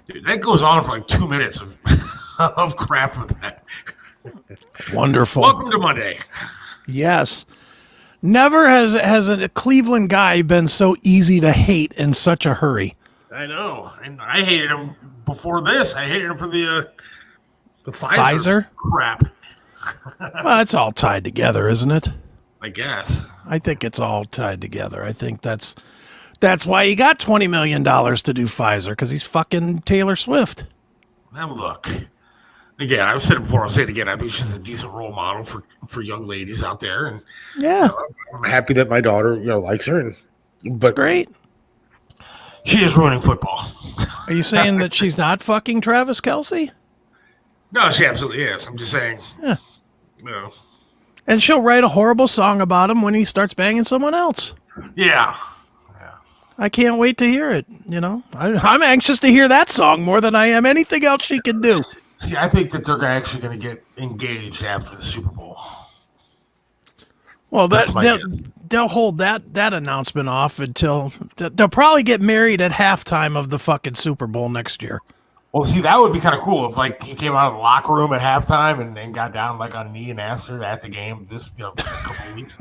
Dude, that goes on for like 2 minutes of of crap with that. Wonderful. Welcome to Monday. Yes. Never has a Cleveland guy been so easy to hate in such a hurry. I know, and I hated him before this. I hated him for the Pfizer crap. Well, it's all tied together, isn't it? I guess. I think it's all tied together. I think that's why he got $20 million to do Pfizer, because he's fucking Taylor Swift. Now look. Again, I've said it before, I'll say it again. I think she's a decent role model for young ladies out there. And yeah, I'm happy that my daughter, likes her. But great. She is ruining football. Are you saying that she's not fucking Travis Kelce? No, she absolutely is. I'm just saying. Yeah. And she'll write a horrible song about him when he starts banging someone else. Yeah. I can't wait to hear it. I'm anxious to hear that song more than I am anything else she can do. See, I think that they're actually going to get engaged after the Super Bowl. Well, they'll hold that announcement off until they'll probably get married at halftime of the fucking Super Bowl next year. Well, see, that would be kind of cool if he came out of the locker room at halftime and got down on a knee and asked her at the game this a couple of weeks.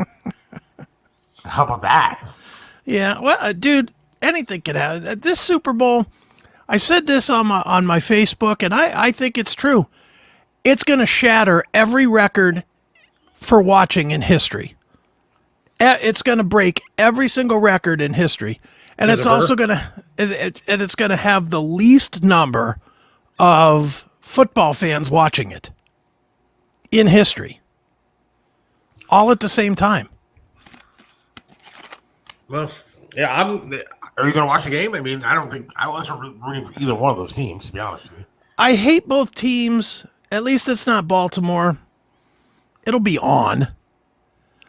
How about that? Yeah, well, dude, anything could happen. This Super Bowl, I said this on my Facebook, and I think it's true. It's going to shatter every record for watching in history. It's going to break every single record in history, and it's also going to have the least number of football fans watching it in history, all at the same time. Well, yeah, are you going to watch the game? I mean, I don't think I wasn't rooting for either one of those teams, to be honest with you. I hate both teams. At least it's not Baltimore. It'll be on.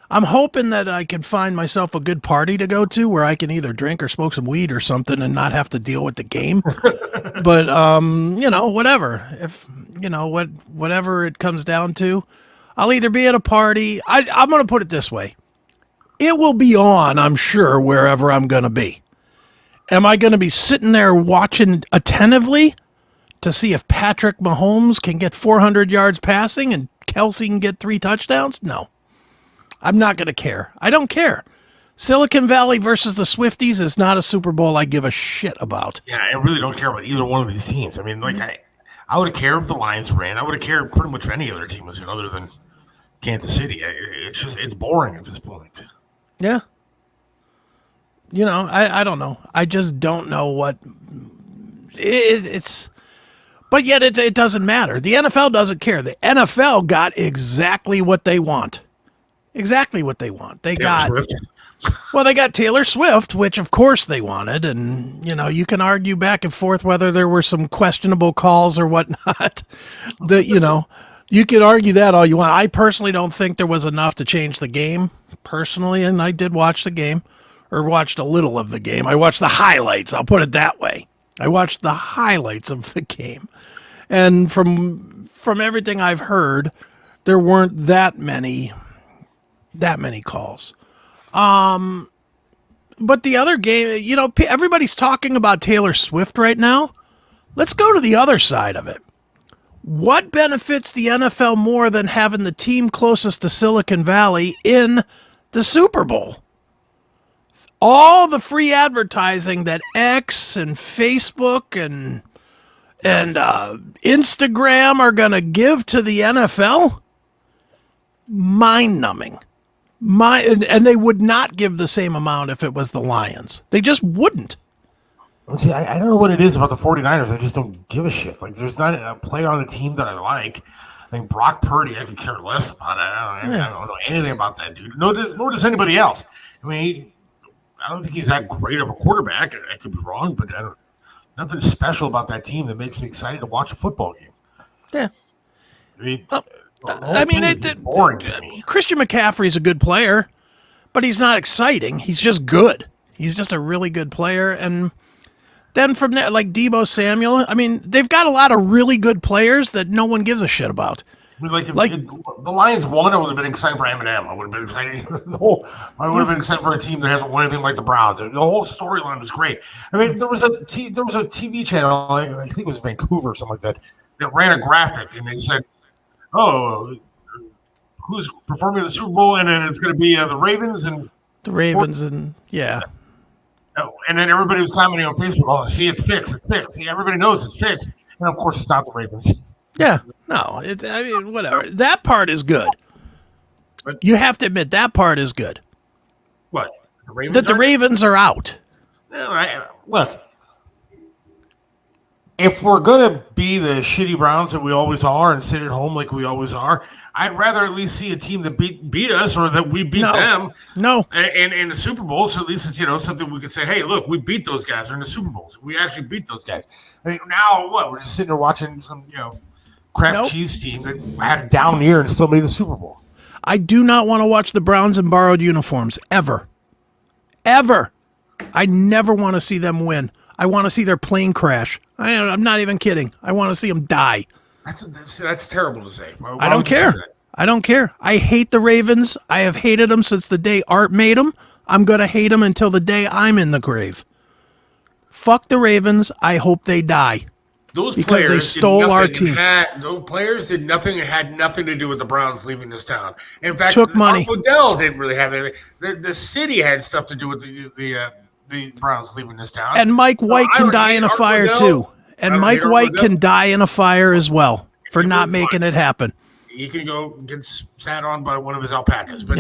I'm hoping that I can find myself a good party to go to where I can either drink or smoke some weed or something and not have to deal with the game. But whatever. If whatever it comes down to, I'll either be at a party. I'm going to put it this way. It will be on, I'm sure, wherever I'm going to be. Am I going to be sitting there watching attentively to see if Patrick Mahomes can get 400 yards passing and Kelce can get 3 touchdowns? No. I'm not going to care. I don't care. Silicon Valley versus the Swifties is not a Super Bowl I give a shit about. Yeah, I really don't care about either one of these teams. I mean, I would have cared if the Lions ran. I would have cared pretty much if any other team was in other than Kansas City. It's boring at this point. Yeah. I don't know. I just don't know what it's. But yet it doesn't matter. The NFL doesn't care. The NFL got exactly what they want. Exactly what they want. They got Taylor Swift, which of course they wanted. And, you can argue back and forth whether there were some questionable calls or whatnot. You can argue that all you want. I personally don't think there was enough to change the game, personally. And I did watch the game, or watched a little of the game. I watched the highlights. I'll put it that way. I watched the highlights of the game. And from everything I've heard, there weren't that many calls. But the other game, everybody's talking about Taylor Swift right now. Let's go to the other side of it. What benefits the NFL more than having the team closest to Silicon Valley in the Super Bowl? All the free advertising that X and Facebook and Instagram are going to give to the NFL? Mind-numbing. And they would not give the same amount if it was the Lions. They just wouldn't. See, I don't know what it is about the 49ers. I just don't give a shit. There's not a player on the team that I like. I mean, Brock Purdy, I could care less about. I don't know anything about that dude. Nor does anybody else. I mean, I don't think he's that great of a quarterback. I could be wrong, but nothing special about that team that makes me excited to watch a football game. Yeah. I mean, boring to me. Christian McCaffrey's a good player, but he's not exciting. He's just good. He's just a really good player. And then from there, like Deebo Samuel, I mean, they've got a lot of really good players that no one gives a shit about. mean, if the Lions won, I would have been excited for Eminem. I would have been excited. I would have been excited for a team that hasn't won anything like the Browns. The whole storyline was great. I mean, there was a TV channel, I think it was Vancouver or something like that ran a graphic, and they said, "Oh, who's performing in the Super Bowl?" And then it's going to be the Ravens and yeah. And then everybody was commenting on Facebook, "Oh, see, it's fixed. It's fixed. See, everybody knows it's fixed." And of course, it's not the Ravens. Yeah, no, I mean, whatever. That part is good. You have to admit that part is good. What? The Ravens are out. Look, if we're gonna be the shitty Browns that we always are and sit at home like we always are, I'd rather at least see a team that beat us or that we beat them. No. In the Super Bowl, so at least it's something we could say, hey, look, we beat those guys in the Super Bowls. We actually beat those guys. I mean, now what? We're just sitting there watching some crap Chiefs team that had a down year and still made the Super Bowl. I do not want to watch the Browns in borrowed uniforms ever. Ever. I never want to see them win. I want to see their plane crash. I'm not even kidding. I want to see them die. That's terrible to say. I don't care. I don't care. I hate the Ravens. I have hated them since the day Art made them. I'm going to hate them until the day I'm in the grave. Fuck the Ravens. I hope they die. Because they stole our team. Those players did nothing. It had nothing to do with the Browns leaving this town. In fact, took money. Odell didn't really have anything. The city had stuff to do with the Browns leaving this town. And Mike White can die in a fire too. And Mike White can die in a fire as well for not making it happen. He can go get sat on by one of his alpacas. But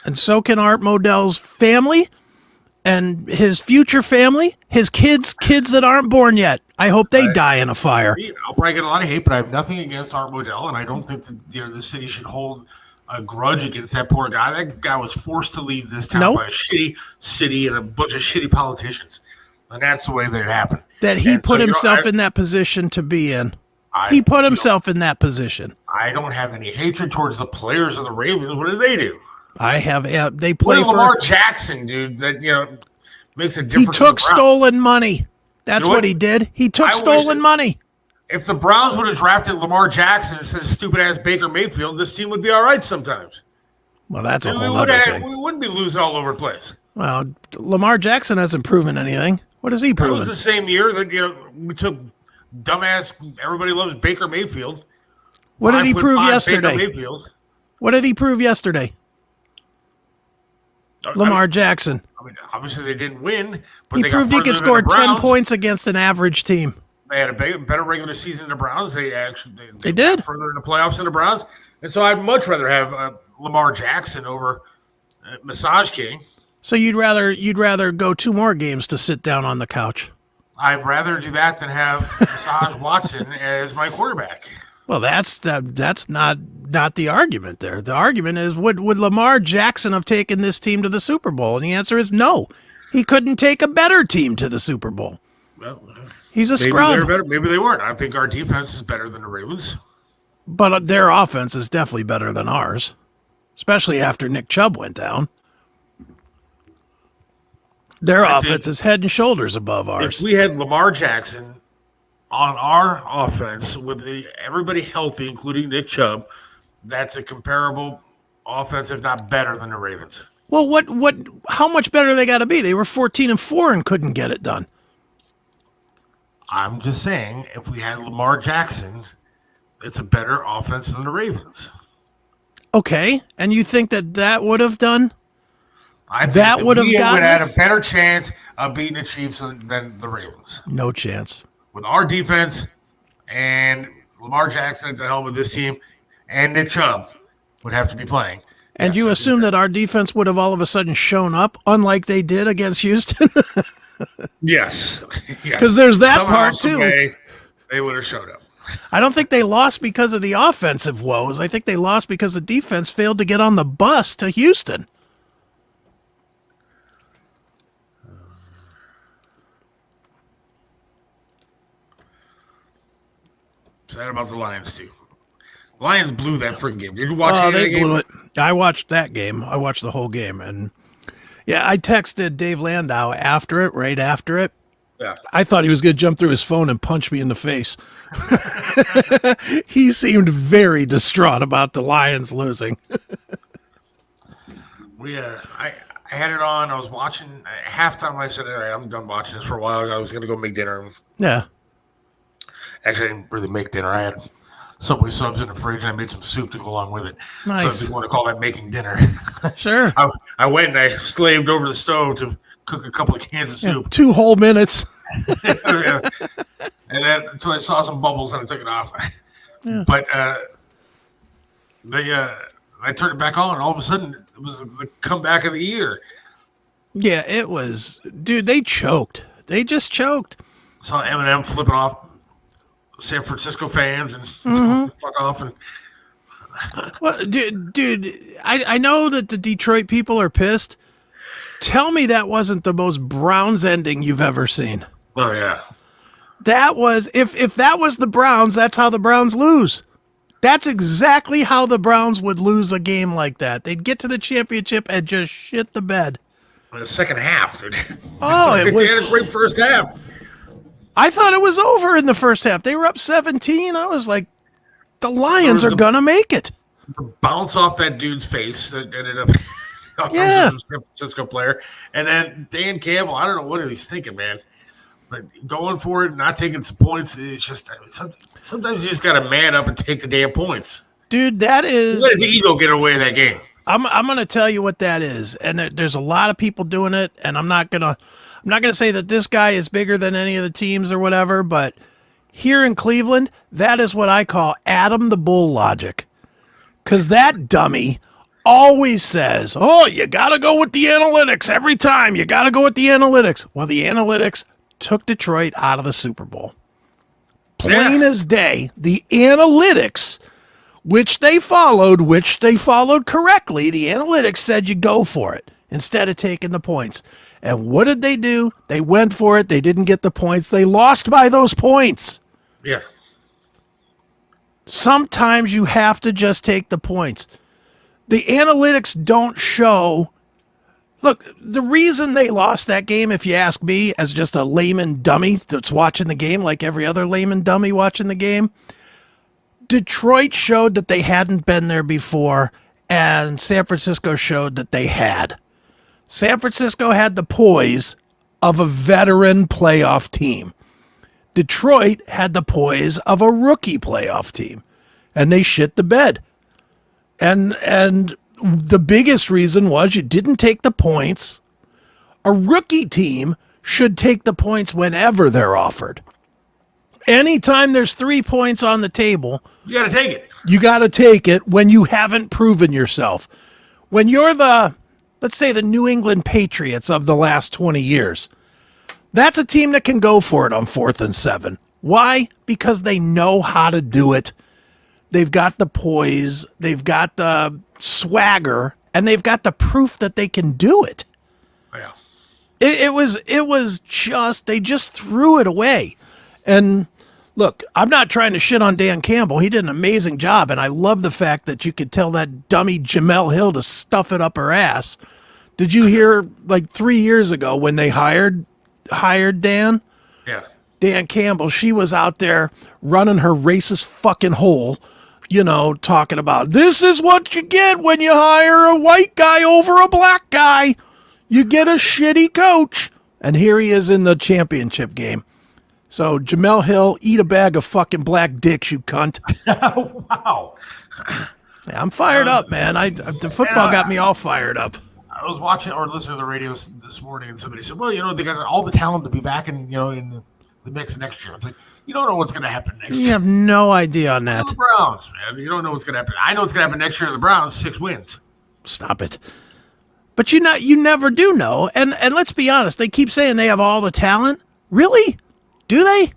and so can Art Modell's family and his future family, his kids that aren't born yet. I hope they die in a fire. I'll probably get a lot of hate, but I have nothing against Art Modell, and I don't think that the city should hold a grudge against that poor guy. That guy was forced to leave this town by a shitty city and a bunch of shitty politicians. And that's the way that it happened. That he put himself in that position to be in. He put himself in that position. I don't have any hatred towards the players of the Ravens. What did they do? I have. They play for Lamar Jackson, dude. That makes a difference. He took stolen money. That's what he did. He took stolen money. If the Browns would have drafted Lamar Jackson instead of stupid ass Baker Mayfield, this team would be all right sometimes. Well, that's a whole other thing. We wouldn't be losing all over the place. Well, Lamar Jackson hasn't proven anything. What has he proven? It was the same year that we took dumbass. Everybody loves Baker Mayfield. What did he prove yesterday? What did he prove yesterday? Lamar Jackson. I mean, obviously they didn't win, but he proved he could score 10 points against an average team. They had a better regular season than the Browns. They did further in the playoffs than the Browns, and so I'd much rather have Lamar Jackson over Massage King. So you'd rather go 2 more games to sit down on the couch. I'd rather do that than have Massage Watson as my quarterback. Well, that's not the argument there. The argument is would Lamar Jackson have taken this team to the Super Bowl? And the answer is no. He couldn't take a better team to the Super Bowl. Well, he's a scrub. Maybe they weren't. I think our defense is better than the Ravens. But their offense is definitely better than ours, especially after Nick Chubb went down. Their offense is head and shoulders above ours. If we had Lamar Jackson on our offense with everybody healthy, including Nick Chubb, that's a comparable offense, if not better, than the Ravens. Well, how much better they got to be? They were 14-4 and couldn't get it done. I'm just saying, if we had Lamar Jackson, it's a better offense than the Ravens. Okay, and you think that would have done? I think that would have had a better chance of beating the Chiefs than the Ravens. No chance. With our defense and Lamar Jackson at the helm of this team and Nick Chubb would have to be playing. And you assume that our defense would have all of a sudden shown up, unlike they did against Houston? Yes. Because there's that part, too. They would have showed up. I don't think they lost because of the offensive woes. I think they lost because the defense failed to get on the bus to Houston. Sad about the Lions, too. Lions blew that freaking game. Did you watch that game? They blew it. I watched that game. I watched the whole game. And, yeah, I texted Dave Landau right after it. Yeah. I thought he was going to jump through his phone and punch me in the face. He seemed very distraught about the Lions losing. I had it on. I was watching at halftime. I said, all right, I'm done watching this for a while. I was going to go make dinner. Yeah. Actually, I didn't really make dinner. I had Subway subs in the fridge, and I made some soup to go along with it. Nice. So if you want to call that making dinner. Sure. I went and I slaved over the stove to cook a couple of cans of soup. 2 whole minutes. Yeah. And then until I saw some bubbles, and I took it off. Yeah. But I turned it back on, and all of a sudden, it was the comeback of the year. Yeah, it was. Dude, they choked. They just choked. Saw Eminem flipping off San Francisco fans and fuck off. And well, dude, I know that the Detroit people are pissed. Tell me that wasn't the most Browns ending you've ever seen. Oh, yeah. That was, if that was the Browns, that's how the Browns lose. That's exactly how the Browns would lose a game like that. They'd get to the championship and just shit the bed. In the second half, dude. Oh, it was. They had a great first half. I thought it was over in the first half. They were up 17. I was like, the Lions are going to make it. The bounce off that dude's face that ended up yeah. San Francisco player. And then Dan Campbell, I don't know what he's thinking, man. But going for it, not taking some points, it's just sometimes you just got to man up and take the damn points. Dude, that is. Let his ego get away in that game. I'm going to tell you what that is. And there's a lot of people doing it, and I'm not going to say that this guy is bigger than any of the teams or whatever, but here in Cleveland, that is what I call Adam the Bull logic. Because that dummy always says, oh, you got to go with the analytics every time. You got to go with the analytics. Well, the analytics took Detroit out of the Super Bowl. Plain as day, the analytics, which they followed correctly, the analytics said you go for it instead of taking the points. And what did they do? They went for it. They didn't get the points. They lost by those points. Yeah. Sometimes you have to just take the points. The analytics don't show. Look, the reason they lost that game, if you ask me, as just a layman dummy that's watching the game like every other layman dummy watching the game, Detroit showed that they hadn't been there before, and San Francisco showed that they had. San Francisco had the poise of a veteran playoff team. Detroit had the poise of a rookie playoff team, and they shit the bed. And the biggest reason was you didn't take the points. A rookie team should take the points whenever they're offered. Anytime there's 3 points on the table, you got to take it. You got to take it when you haven't proven yourself. When you're let's say the New England Patriots of the last 20 years, that's a team that can go for it on 4th and 7. Why? Because they know how to do it. They've got the poise, they've got the swagger, and they've got the proof that they can do it. Yeah. It was just, they just threw it away. And look, I'm not trying to shit on Dan Campbell. He did an amazing job, and I love the fact that you could tell that dummy Jamel Hill to stuff it up her ass. Did you hear, like 3 years ago when they hired Dan? Yeah. Dan Campbell, she was out there running her racist fucking hole, talking about, this is what you get when you hire a white guy over a black guy. You get a shitty coach. And here he is in the championship game. So, Jamel Hill, eat a bag of fucking black dicks, you cunt. Wow. Yeah, I'm fired up, man. The football got me all fired up. I was watching or listening to the radio this morning, and somebody said, well, they got all the talent to be back in the mix next year. It's like, you don't know what's going to happen next year. You have no idea on that. The Browns, man. You don't know what's going to happen. I know what's going to happen next year to the Browns, 6 wins. Stop it. But you never do know. And let's be honest, they keep saying they have all the talent. Really? Do they?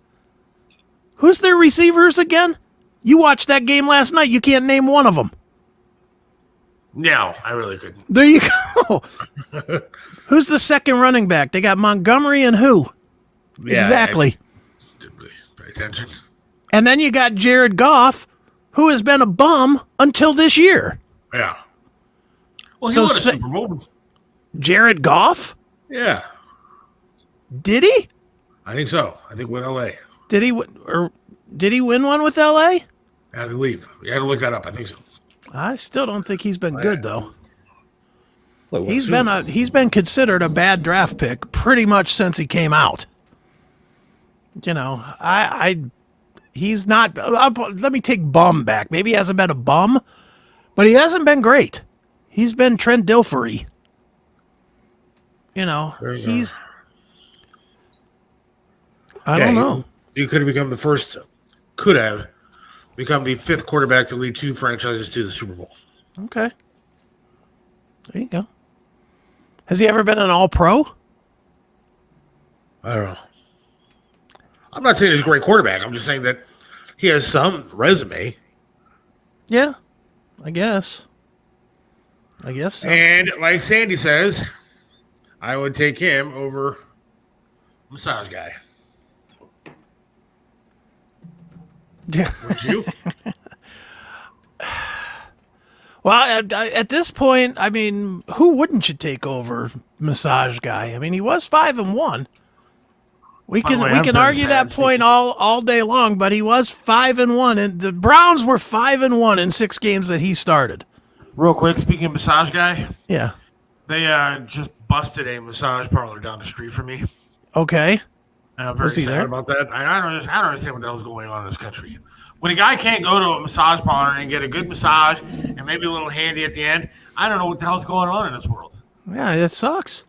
Who's their receivers again? You watched that game last night. You can't name one of them. No, I really couldn't. There you go. Who's the second running back? They got Montgomery and who? Yeah, exactly. I didn't really pay attention. And then you got Jared Goff, who has been a bum until this year. Yeah. Well, he won a Super Bowl. Jared Goff? Yeah. Did he? I think so. I think with LA. Did he win one with LA? I believe. You had to look that up. I think so. I still don't think he's been good though. Well, He's been considered a bad draft pick pretty much since he came out. You know, he's not. Let me take bum back. Maybe he hasn't been a bum, but he hasn't been great. He's been Trent Dilfery. You know, he's. I don't know. You could have become the first. Could have become the 5th quarterback to lead 2 franchises to the Super Bowl. Okay. There you go. Has he ever been an All-Pro? I don't know. I'm not saying he's a great quarterback. I'm just saying that he has some resume. Yeah, I guess. So. And like Sandy says, I would take him over massage guy. Yeah. Would you? Well, at this point, I mean, who wouldn't you take over massage guy? I mean, he was 5-1. We can argue that point all day long, but he was 5-1, and the Browns were 5-1 in 6 games that he started. Real quick, speaking of massage guy, yeah, they just busted a massage parlor down the street from me. Okay, and I'm very sad about that. I don't understand what the hell's going on in this country. When a guy can't go to a massage parlor and get a good massage and maybe a little handy at the end, I don't know what the hell's going on in this world. Yeah, it sucks.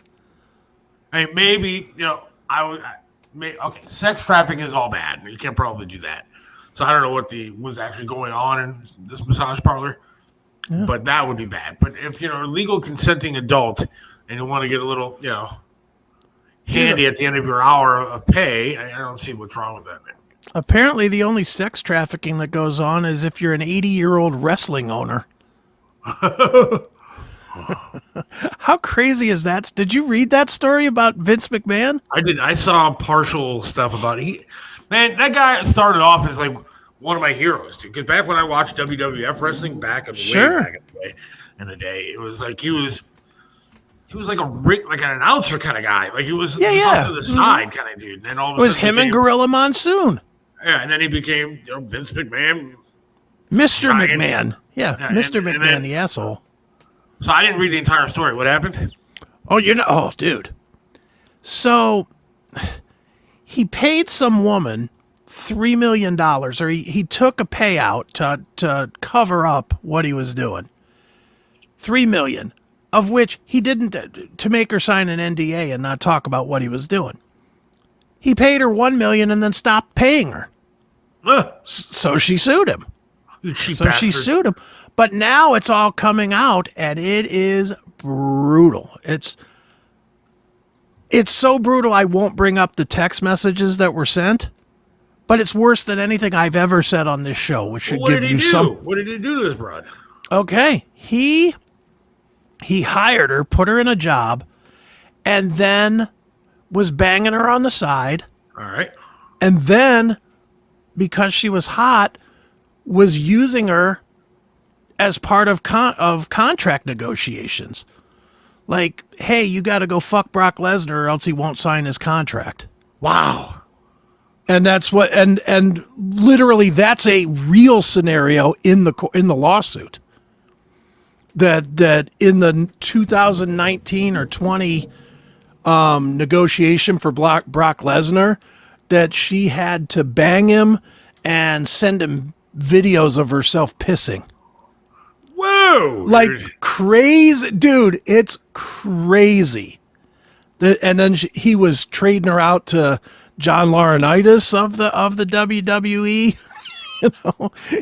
I mean, maybe, okay, sex trafficking is all bad. You can't probably do that. So I don't know what was actually going on in this massage parlor, but that would be bad. But if you're a legal consenting adult and you want to get a little, handy at the end of your hour of pay, I don't see what's wrong with that, man. Apparently, the only sex trafficking that goes on is if you're an 80-year-old wrestling owner. How crazy is that? Did you read that story about Vince McMahon? I did. I saw partial stuff about it. Man, that guy started off as like one of my heroes, dude. Because back when I watched WWF wrestling back in the day, it was like he was like an announcer kind of guy. Like he was off to the side kind of dude. And then all of a sudden, it was him and Gorilla Monsoon. Yeah, and then he became Vince McMahon. Mr. McMahon. Yeah, Mr. McMahon, the asshole. So I didn't read the entire story. What happened? Oh, dude. So he paid some woman $3 million, or he took a payout to cover up what he was doing. $3 million, of which he didn't, to make her sign an NDA and not talk about what he was doing. He paid her $1 million and then stopped paying her. So she sued him. She sued him. But now it's all coming out, and it is brutal. It's so brutal I won't bring up the text messages that were sent, but it's worse than anything I've ever said on this show, which should give you some... What did he do to this broad? Okay. He hired her, put her in a job, and then was banging her on the side. All right. And then, because she was hot, was using her as part of contract negotiations. Like, hey, you got to go fuck Brock Lesnar or else he won't sign his contract. Wow. And that's what, and literally that's a real scenario in the lawsuit. That in the 2019 or 20 negotiation for Brock Lesnar, that she had to bang him and send him videos of herself pissing. Whoa! Like crazy, dude. It's crazy. And then he was trading her out to John Laurinaitis of the WWE.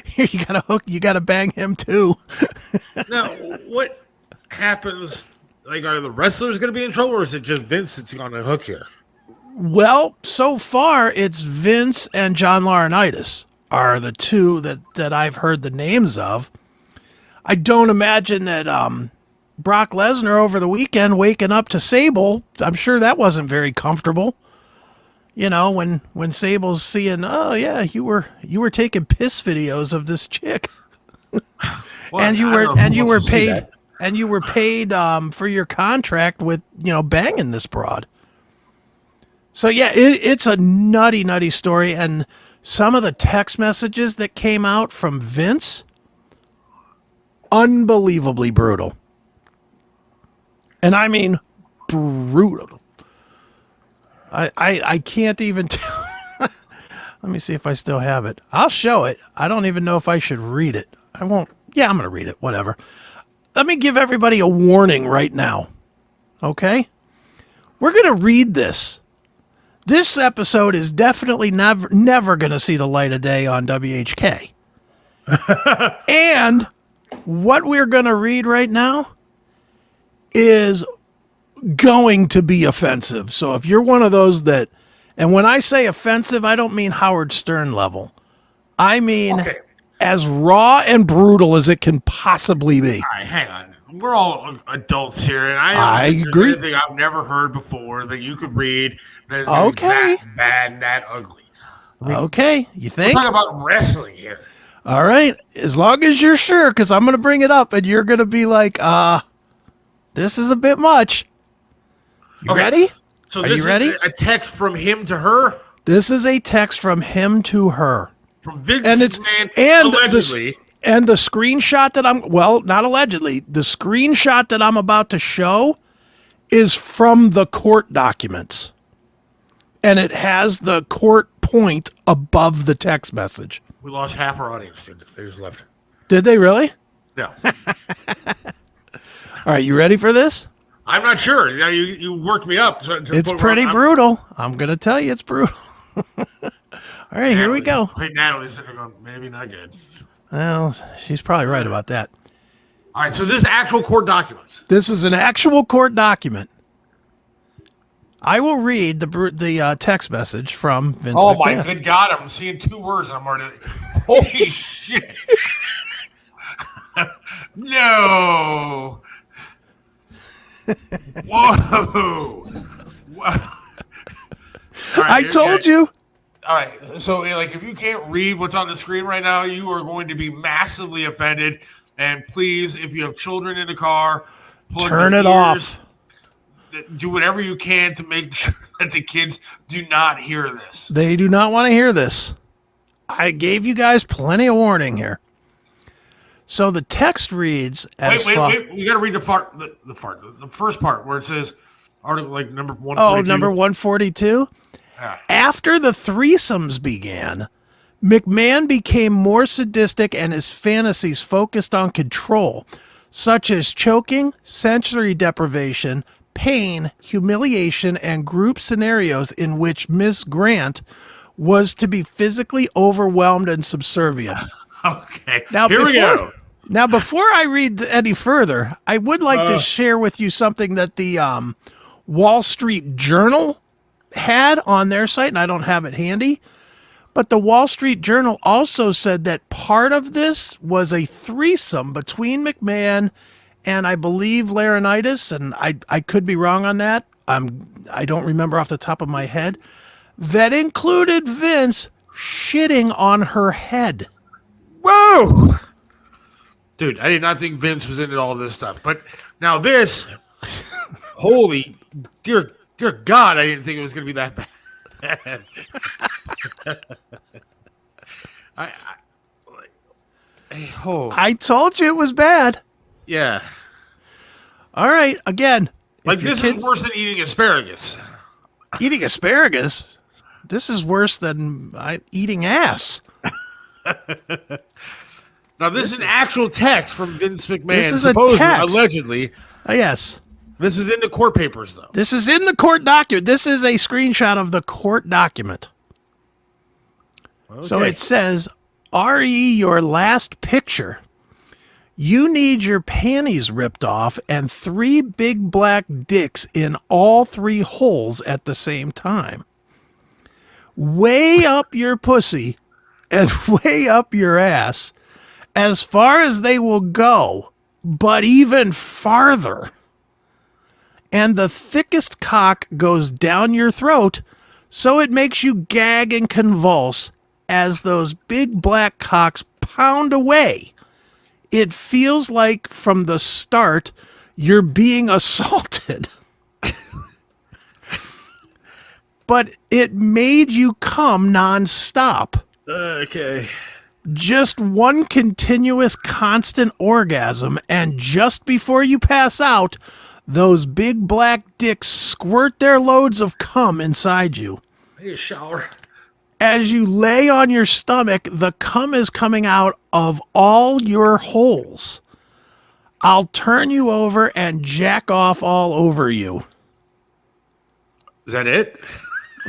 Here you gotta bang him too. Now, what happens? Like, are the wrestlers going to be in trouble, or is it just Vince that's on the hook here? Well, so far it's Vince and John Laurinaitis are the two that I've heard the names of. I don't imagine that Brock Lesnar over the weekend waking up to Sable, I'm sure that wasn't very comfortable. When Sable's seeing, oh yeah, you were taking piss videos of this chick. Well, and you were paid for your contract with, banging this broad. So yeah, it's a nutty story, and some of the text messages that came out from Vince, unbelievably brutal. And I mean brutal. I can't even tell. Let me see if I still have it. I'll show it. I don't even know if I should read it. I won't. Yeah, I'm going to read it. Whatever. Let me give everybody a warning right now. Okay? We're going to read this. This episode is definitely never going to see the light of day on WHK. And what we're going to read right now is going to be offensive. So if you're one of those that, and when I say offensive, I don't mean Howard Stern level. I mean as raw and brutal as it can possibly be. All right, hang on. We're all adults here, and I don't think agree. There's anything I've never heard before that you could read that is Okay. that bad and that ugly. I mean, Okay, you think? we're talking about wrestling here. All right, as long as you're sure, because I'm going to bring it up, and you're going to be like, this is a bit much. You ready? So Are this you ready? is a text from him to her? This is a text from him to her. From Vince And it's McMahon, allegedly. And the screenshot that not allegedly, the screenshot that I'm about to show is from the court documents. And it has the court point above the text message. We lost half our audience. They just left. Did they really? No. All right, you ready for this? I'm not sure. You worked me up. It's pretty brutal. I'm going to tell you it's brutal. All right, here we go. Hey, Natalie's sitting there going, maybe not good. Well, she's probably right about that. All right, so this is actual court documents. This is an actual court document. I will read the text message from Vince McMahon. My good God, I'm seeing 2 words and I'm already... Holy shit. No. Whoa. Right, I told you. All right, so like if you can't read what's on the screen right now, you are going to be massively offended. And please, if you have children in the car, turn it off. Do whatever you can to make sure that the kids do not hear this. They do not want to hear this. I gave you guys plenty of warning here. So the text reads as wait. You got to read the first part where it says article like number 142. Oh, number 142. Yeah. After the threesomes began, McMahon became more sadistic and his fantasies focused on control, such as choking, sensory deprivation, pain, humiliation, and group scenarios in which Miss Grant was to be physically overwhelmed and subservient. Okay, now, here we go. Now, before I read any further, I would like to share with you something that the Wall Street Journal had on their site, and I don't have it handy. But the Wall Street Journal also said that part of this was a threesome between McMahon and I believe Laurinaitis, and I could be wrong on that. I don't remember off the top of my head. That included Vince shitting on her head. Whoa! Dude, I did not think Vince was into all this stuff. But now this, holy, dear God, I didn't think it was going to be that bad. I told you it was bad. Yeah. All right, again. Like this is worse than eating asparagus. Eating asparagus? This is worse than eating ass. Now, this is an actual text from Vince McMahon. This is a text. Allegedly. Yes. This is in the court papers, though. This is in the court document. This is a screenshot of the court document. Okay. So it says, R.E. your last picture. You need your panties ripped off and 3 big black dicks in all 3 holes at the same time. Way up your pussy and way up your ass as far as they will go, but even farther. And the thickest cock goes down your throat, so it makes you gag and convulse as those big black cocks pound away. It feels like from the start you're being assaulted. but it made you come nonstop. Okay. Just one continuous constant orgasm, and just before you pass out, those big black dicks squirt their loads of cum inside you. I need a shower. As you lay on your stomach, the cum is coming out of all your holes. I'll turn you over and jack off all over you. Is that it?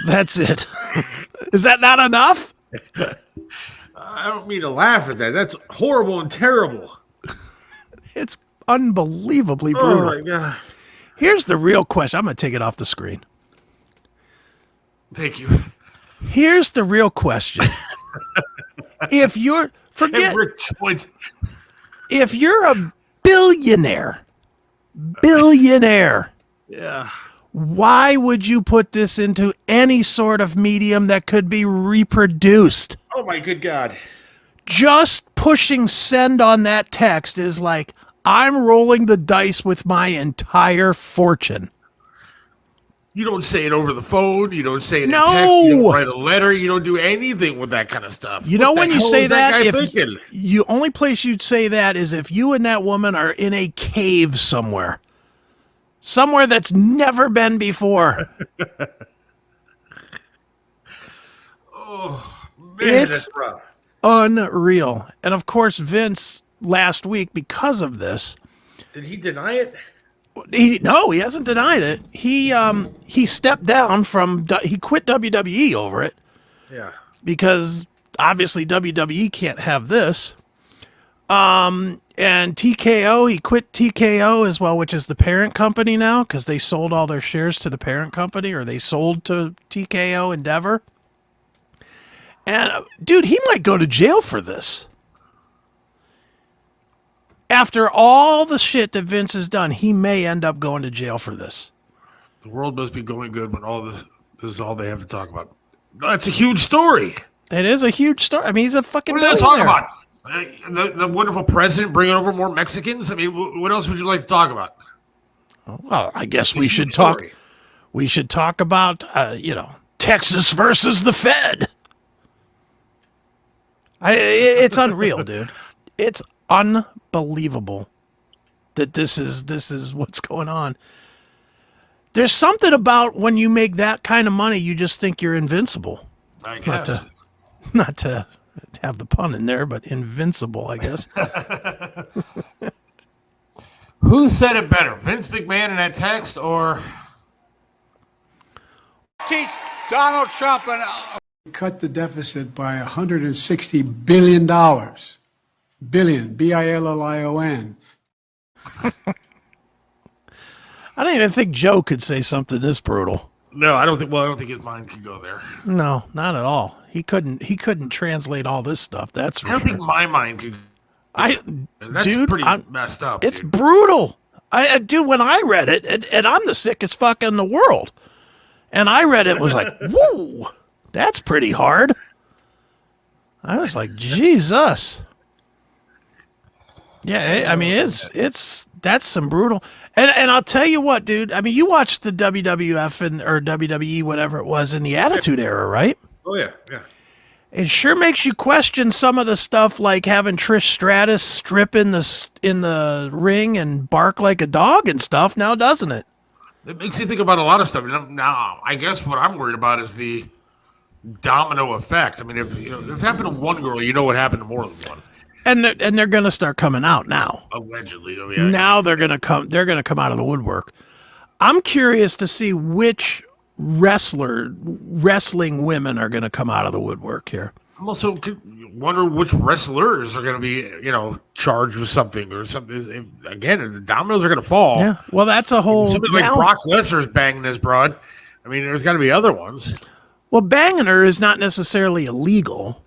That's it. Is that not enough? I don't mean to laugh at that. That's horrible and terrible. It's unbelievably brutal. Oh, my God. Here's the real question. I'm going to take it off the screen. Thank you. Here's the real question. If you're if you're a billionaire, yeah, why would you put this into any sort of medium that could be reproduced? Oh my good God. Just pushing send on that text is like, I'm rolling the dice with my entire fortune. You don't say it over the phone. You don't say it in No. text. You don't write a letter. You don't do anything with that kind of stuff. You know, when you say that, guy if thinking? you only place you'd say that is if you and that woman are in a cave somewhere that's never been before. Oh, man, It's that's rough. unreal. And of course, Vince last week, because of this, Did he deny it? he hasn't denied it. He stepped down from, he quit WWE over it Yeah. because obviously WWE can't have this. And TKO, he quit TKO as well, which is the parent company now, because they sold all their shares to the parent company, or they sold to TKO Endeavor. And dude, he might go to jail for this. After all the shit that Vince has done, he may end up going to jail for this. The world must be going good when all this is all they have to talk about. That's a huge story. It is a huge story. I mean, he's a fucking What are they talking billionaire. about? The wonderful president bringing over more Mexicans? I mean, what else would you like to talk about? Well, I guess It's a we huge should talk. story. We should talk about, Texas versus the Fed. It's unreal, dude. It's unbelievable that this is what's going on. There's something about when you make that kind of money, you just think you're invincible. I guess. Not to have the pun in there, but invincible, I guess. Who said it better, Vince McMahon in that text or Teach Donald Trump and cut the deficit by $160 billion. Billion, B-I-L-L-I-O-N. I don't even think Joe could say something this brutal. no? I don't think his mind could go there. No, not at all. He couldn't translate all this stuff. That's for I don't sure. think my mind could. That's Dude, pretty I'm- messed up. It's dude. brutal. Dude, when I read it, and I'm the sickest fuck in the world, and I read it, was like, whoa, that's pretty hard. I was like, Jesus. Yeah, I mean, that's some brutal. And I'll tell you what, dude. I mean, you watched the WWF or WWE, whatever it was, in the Attitude Era, right? Oh yeah. It sure makes you question some of the stuff, like having Trish Stratus strip in the ring and bark like a dog and stuff. Now, doesn't it? It makes you think about a lot of stuff. Now, I guess what I'm worried about is the domino effect. I mean, if it happened to one girl, you know what happened to more than one. And they're going to start coming out now. Allegedly, oh yeah. Now they're going to come. They're going to come out of the woodwork. I'm curious to see which wrestling women are going to come out of the woodwork here. I'm also wonder which wrestlers are going to be, charged with something or something. Again, the dominoes are going to fall. Yeah. Well, that's a whole. Something like Brock Lesnar's banging his broad. I mean, there's got to be other ones. Well, banging her is not necessarily illegal.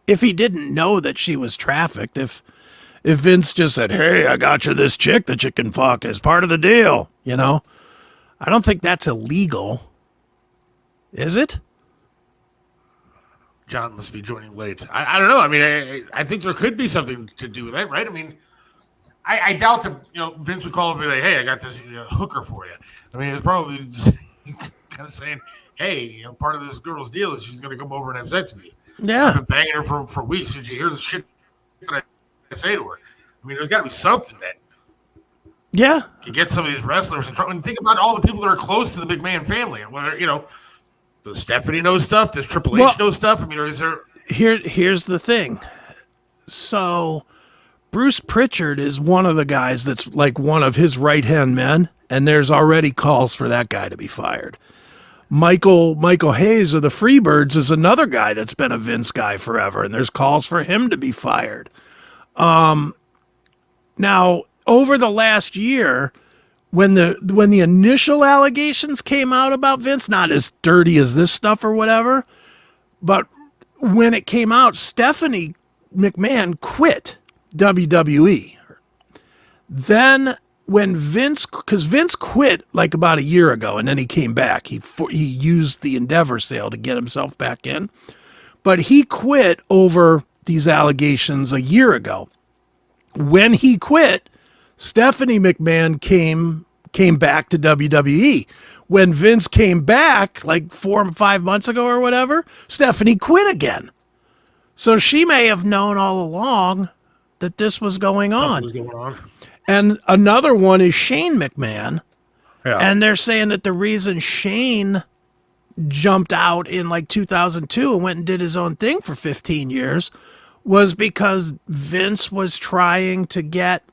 If he didn't know that she was trafficked, if Vince just said, "Hey, I got you this chick that you can fuck as part of the deal," I don't think that's illegal. Is it? John must be joining late. I don't know. I mean, I think there could be something to do with that, right? I mean, I doubt that Vince would call him and be like, "Hey, I got this hooker for you." I mean, it's probably just, kind of saying, "Hey, part of this girl's deal is she's going to come over and have sex with you." Yeah. I've been banging her for weeks. Did you hear the shit that I say to her? I mean, there's got to be something that can get some of these wrestlers in trouble. And think about all the people that are close to the McMahon family. Whether does Stephanie know stuff? Does Triple H know stuff? I mean, is there? Here's the thing. So, Bruce Pritchard is one of the guys that's like one of his right-hand men, and there's already calls for that guy to be fired. Michael Hayes of the Freebirds is another guy that's been a Vince guy forever, and there's calls for him to be fired. Now, over the last year, when the initial allegations came out about Vince, not as dirty as this stuff or whatever, but when it came out, Stephanie McMahon quit WWE. Then when because Vince quit like about a year ago, and then he came back. He used the Endeavor sale to get himself back in, but he quit over these allegations a year ago. When he quit, Stephanie McMahon came back to WWE. When Vince came back like 4 or 5 months ago or whatever, Stephanie quit again. So she may have known all along that this was going on. And another one is Shane McMahon. Yeah. And they're saying that the reason Shane jumped out in like 2002 and went and did his own thing for 15 years was because Vince was trying to get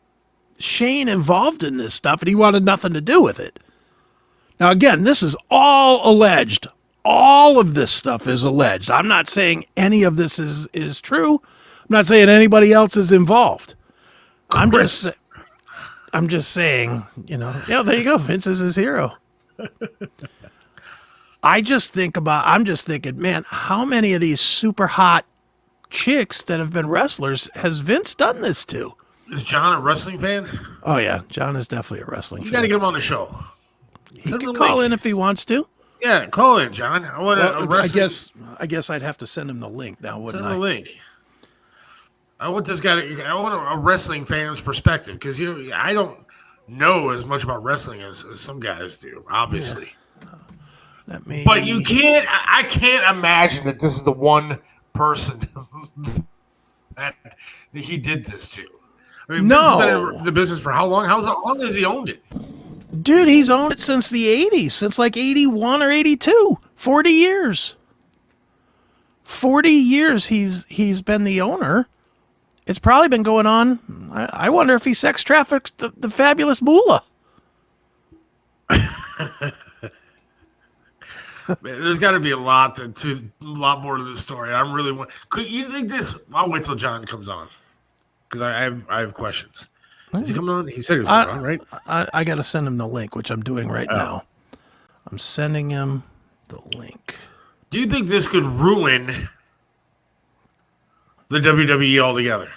Shane involved in this stuff, and he wanted nothing to do with it. Now, again, this is all alleged. All of this stuff is alleged. I'm not saying any of this is true. I'm not saying anybody else is involved. I'm just saying, there you go. Vince is his hero. I'm just thinking, man, how many of these super hot chicks that have been wrestlers has Vince done this to? Is John a wrestling fan? Oh, yeah. John is definitely a wrestling fan. You got to get him on the show. He can call in if he wants to. Yeah, call in, John. I guess I'd have to send him the link now, wouldn't I? Send him the link. I want a wrestling fan's perspective, because I don't know as much about wrestling as some guys do, obviously. Yeah. But I can't imagine that this is the one person that he did this to. I mean, no. Vince has been in the business for how long? How long has he owned it? Dude, he's owned it since the 80s, since like 81 or 82. 40 years. 40 years he's been the owner. It's probably been going on. I wonder if he sex trafficked the fabulous Moolah. There's got to be a lot more to this story. I'm really. Could you think this? I'll wait till John comes on, because I have questions. Is he coming on? He said he was coming on, right? I got to send him the link, which I'm doing right now. I'm sending him the link. Do you think this could ruin the WWE altogether?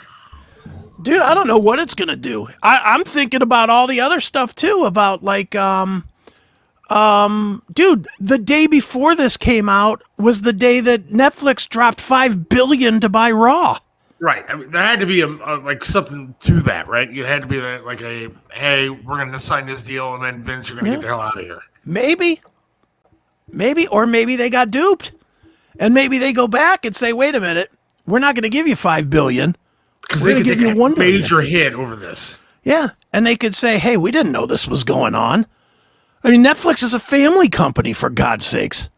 Dude, I don't know what it's going to do. I'm thinking about all the other stuff, too, about like, dude, the day before this came out was the day that Netflix dropped $5 billion to buy Raw. Right. I mean, there had to be like something to that, right? You had to be like hey, we're going to sign this deal, and then Vince, you're going to get the hell out of here. Maybe, or maybe they got duped, and maybe they go back and say, wait a minute, we're not going to give you $5 billion. Because they could give you $1 major hit over this. Yeah, and they could say, hey, we didn't know this was going on. I mean, Netflix is a family company, for God's sakes.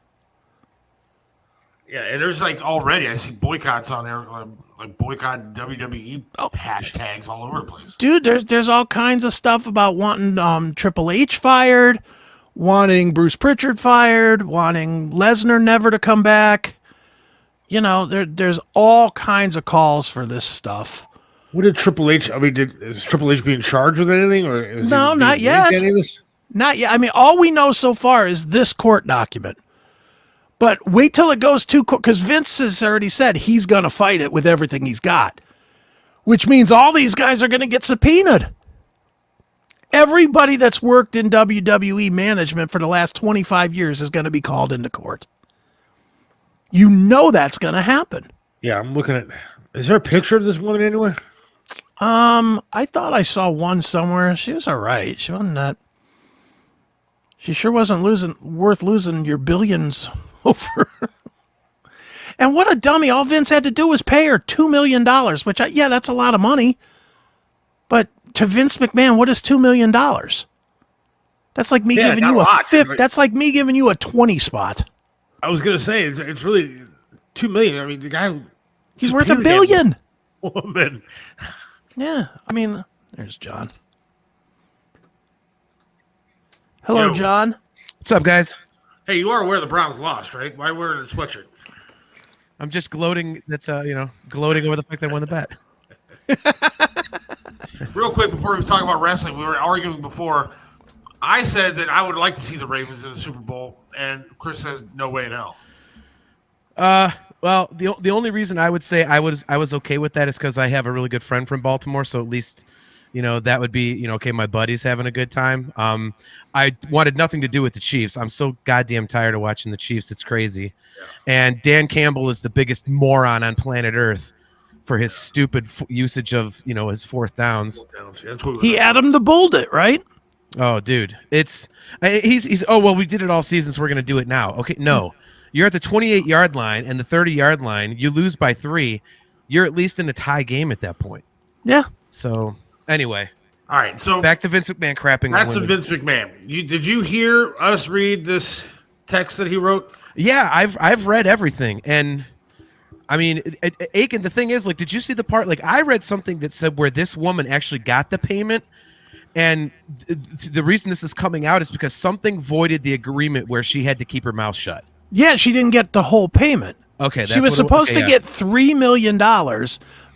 Yeah, and there's like already, I see boycotts on there, like boycott WWE hashtags all over the place. Dude, there's all kinds of stuff about wanting Triple H fired, wanting Bruce Pritchard fired, wanting Lesnar never to come back. There's all kinds of calls for this stuff. What did Triple H? I mean, is Triple H being charged with anything, or no? Not yet. Not yet. I mean, all we know so far is this court document. But wait till it goes to court, because Vince has already said he's going to fight it with everything he's got, which means all these guys are going to get subpoenaed. Everybody that's worked in WWE management for the last 25 years is going to be called into court. You know that's going to happen. Yeah, I'm looking at. Is there a picture of this woman anywhere? I thought I saw one somewhere. She was all right. She wasn't that. She sure wasn't worth losing your billions over. And what a dummy. All Vince had to do was pay her $2 million, which, that's a lot of money. But to Vince McMahon, what is $2 million? That's like me giving you a fifth. That's like me giving you a 20 spot. I was going to say, it's really $2 million. I mean, the guy... He's worth $1 billion. Woman. Yeah, I mean, there's John. Hello, John. What's up, guys? Hey, you are aware the Browns lost, right? Why wearing a sweatshirt? I'm just gloating. That's gloating over the fact that I won the bet. Real quick, before we talk about wrestling, we were arguing before. I said that I would like to see the Ravens in the Super Bowl, and Chris says no way in hell. Well, the only reason I would say I was okay with that is because I have a really good friend from Baltimore, so at least that would be okay. My buddy's having a good time. I wanted nothing to do with the Chiefs. I'm so goddamn tired of watching the Chiefs. It's crazy. Yeah. And Dan Campbell is the biggest moron on planet Earth for his stupid usage of his fourth downs. He Adam the Bulled it, right? Oh, dude, he's oh well, we did it all season, so we're gonna do it now. Okay, no. You're at the 28-yard line and the 30-yard line. You lose by 3. You're at least in a tie game at that point. Yeah. So anyway, all right. So back to Vince McMahon crapping. That's a Vince McMahon. Did you hear us read this text that he wrote? Yeah, I've read everything, and I mean, Aiken. The thing is, did you see the part? I read something that said where this woman actually got the payment, and the reason this is coming out is because something voided the agreement where she had to keep her mouth shut. Yeah, she didn't get the whole payment. Okay, she was supposed to get $3 million.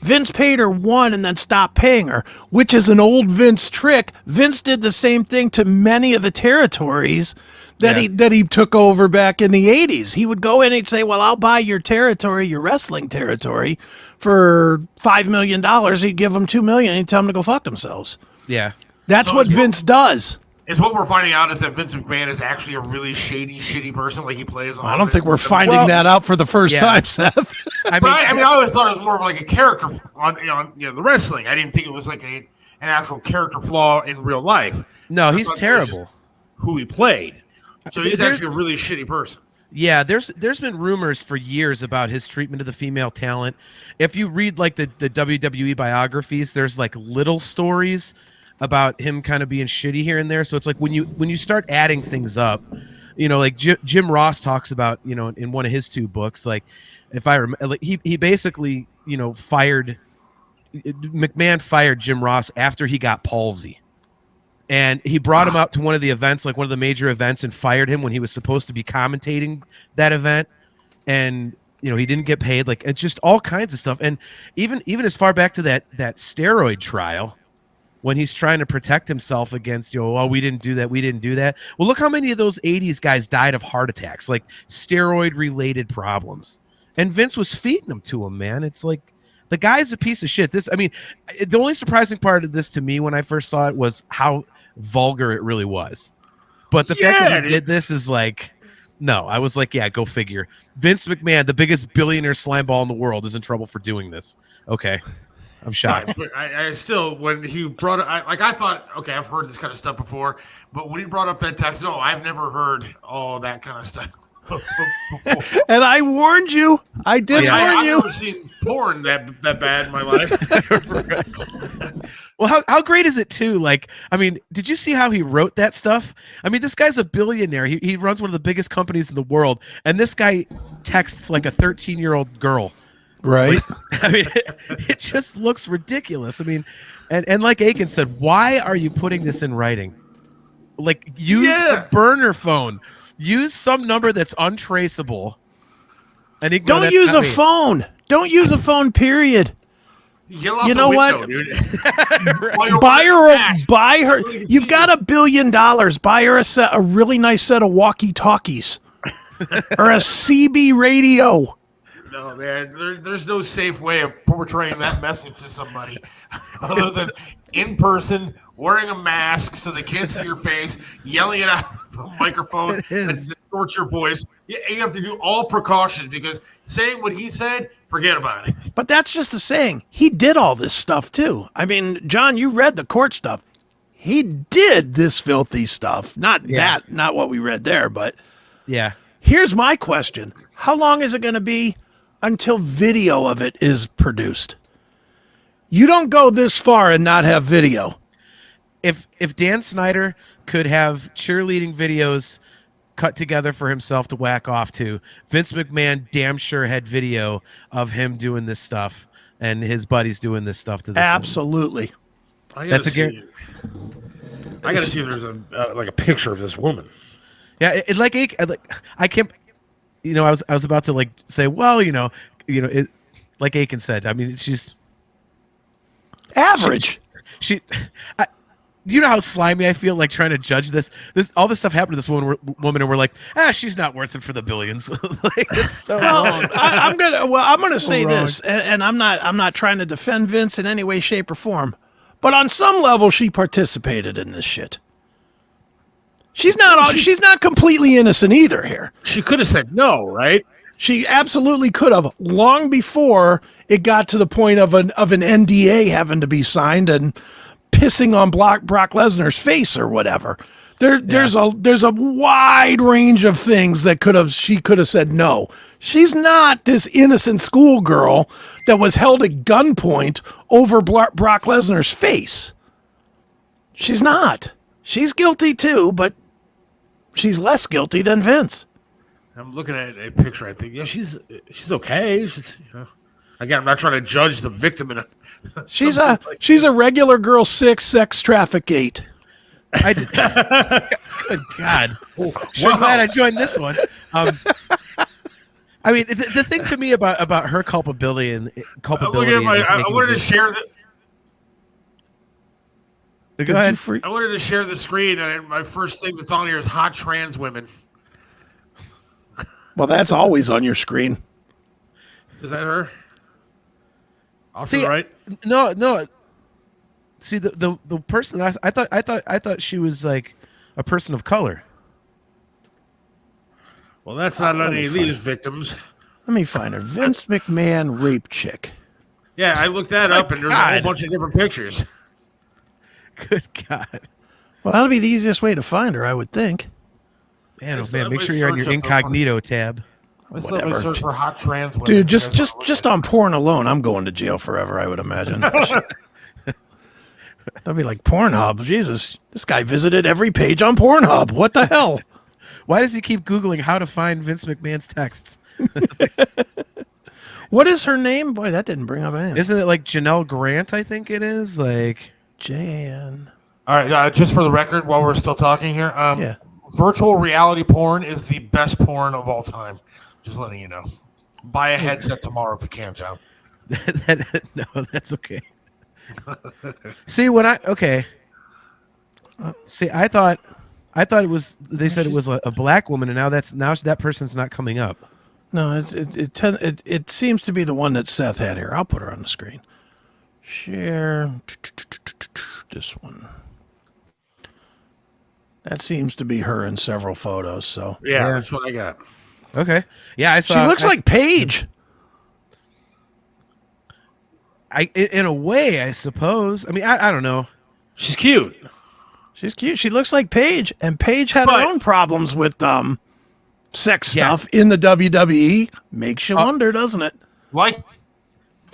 Vince paid her $1 million and then stopped paying her, which is an old Vince trick. Vince did the same thing to many of the territories that he took over back in the 80s. He would go in and he'd say, well, I'll buy your territory, your wrestling territory, for $5 million. He'd give them $2 million and he'd tell them to go fuck themselves. Yeah. That's what Vince does. Is what we're finding out is that Vince McMahon is actually a really shady, shitty person. He plays on. I don't think we're finding that out for the first time, Seth. I always thought it was more of a character on the wrestling. I didn't think it was an actual character flaw in real life. No, he's terrible. Who he played. So he's actually a really shitty person. Yeah, there's been rumors for years about his treatment of the female talent. If you read the WWE biographies, there's little stories about him kind of being shitty here and there. So it's when you start adding things up, Jim Ross talks about, in one of his 2 books, if I remember, he basically, McMahon fired Jim Ross after he got palsy. And he brought him out to one of the events, one of the major events, and fired him when he was supposed to be commentating that event. And, he didn't get paid. It's just all kinds of stuff. And even as far back to that steroid trial, when he's trying to protect himself against, we didn't do that. Well, look how many of those 80s guys died of heart attacks, steroid-related problems. And Vince was feeding them to him, man. It's the guy's a piece of shit. The only surprising part of this to me when I first saw it was how vulgar it really was. But the fact that he did this is no, I was yeah, go figure. Vince McMahon, the biggest billionaire slime ball in the world, is in trouble for doing this. Okay. I'm shocked. But I still, when he brought it, I thought, okay, I've heard this kind of stuff before, but when he brought up that text, no, I've never heard all that kind of stuff. And I warned you. I did warn you. I've never seen porn that bad in my life. Well, how great is it too? Did you see how he wrote that stuff? This guy's a billionaire. He runs one of the biggest companies in the world, and this guy texts a 13-year-old girl. Right. It just looks ridiculous. And like Aiken said, why are you putting this in writing? Use a burner phone. Use some number that's untraceable. And don't use a phone. Don't use a phone, period. You know what? Buy her. You've got $1 billion. Buy her a really nice set of walkie-talkies. Or a CB radio. No, man, there's no safe way of portraying that message to somebody other than in person, wearing a mask so they can't see your face, yelling it out of a microphone that distorts your voice. You have to do all precautions because saying what he said, forget about it. But that's just a saying. He did all this stuff too. John, you read the court stuff. he did this filthy stuff. Not what we read there, but Yeah. here's my question. How long is it going to be until video of it is produced? You don't go this far and not have video. If Dan Snyder could have cheerleading videos cut together for himself to whack off to, Vince McMahon damn sure had video of him doing this stuff and his buddies doing this stuff to this Absolutely. That's a good. I gotta see if there's a picture of this woman. Yeah, I can't. I was about to say, well, like Aiken said. I mean, she's average. Do you know how slimy I feel like trying to judge this? All this stuff happened to this woman, and we're like, she's not worth it for the billions. It's so wrong. I'm gonna say this, and I'm not trying to defend Vince in any way, shape, or form, but on some level, she participated in this shit. She's not completely innocent either here. She could have said no, right? She absolutely could have, long before it got to the point of an NDA having to be signed and pissing on Brock Lesnar's face or whatever. There's a wide range of things that she could have said no. She's not this innocent schoolgirl that was held at gunpoint over Brock Lesnar's face. She's not. She's guilty too, but she's less guilty than Vince. I'm looking at a picture. I think, she's okay. Again, I'm not trying to judge the victim in a. She's a regular girl 6, sex traffic 8. I did. Good God. Sure glad I joined this one. I mean, the thing to me about her culpability in this I wanted to share the. Go ahead. I wanted to share the screen, and my first thing that's on here is hot trans women. Well, that's always on your screen. Is that her? See, right? No. See, the person that I thought she was like a person of color. Well, that's not any of these victims. Let me find her. Vince McMahon rape chick. Yeah, I looked that up, and there's a whole bunch of different pictures. Good God. Well, that'll be the easiest way to find her, I would think. Man, make sure you're on your incognito tab. Whatever. Search for hot trans women. Dude, just on porn alone, I'm going to jail forever, I would imagine. That'd be like Pornhub. Jesus, this guy visited every page on Pornhub. What the hell? Why does he keep Googling how to find Vince McMahon's texts? What is her name? Boy, that didn't bring up anything. Isn't it like Janelle Grant, I think it is? Like Jan. All right, just for the record, while we're still talking here, yeah. Virtual reality porn is the best porn of all time. Just letting you know. Buy a headset tomorrow if you can, John. No, that's okay. See, I thought it was. They said it was a black woman, and now that person's not coming up. No, it seems to be the one that Seth had here. I'll put her on the screen. Share this one. That seems to be her in several photos. So yeah, that's what I got. Okay. Yeah, I saw. She looks like Paige. In a way, I suppose. I mean, I don't know. She's cute. She's cute. She looks like Paige, and Paige had her own problems with sex stuff in the WWE. Makes you wonder, doesn't it? Like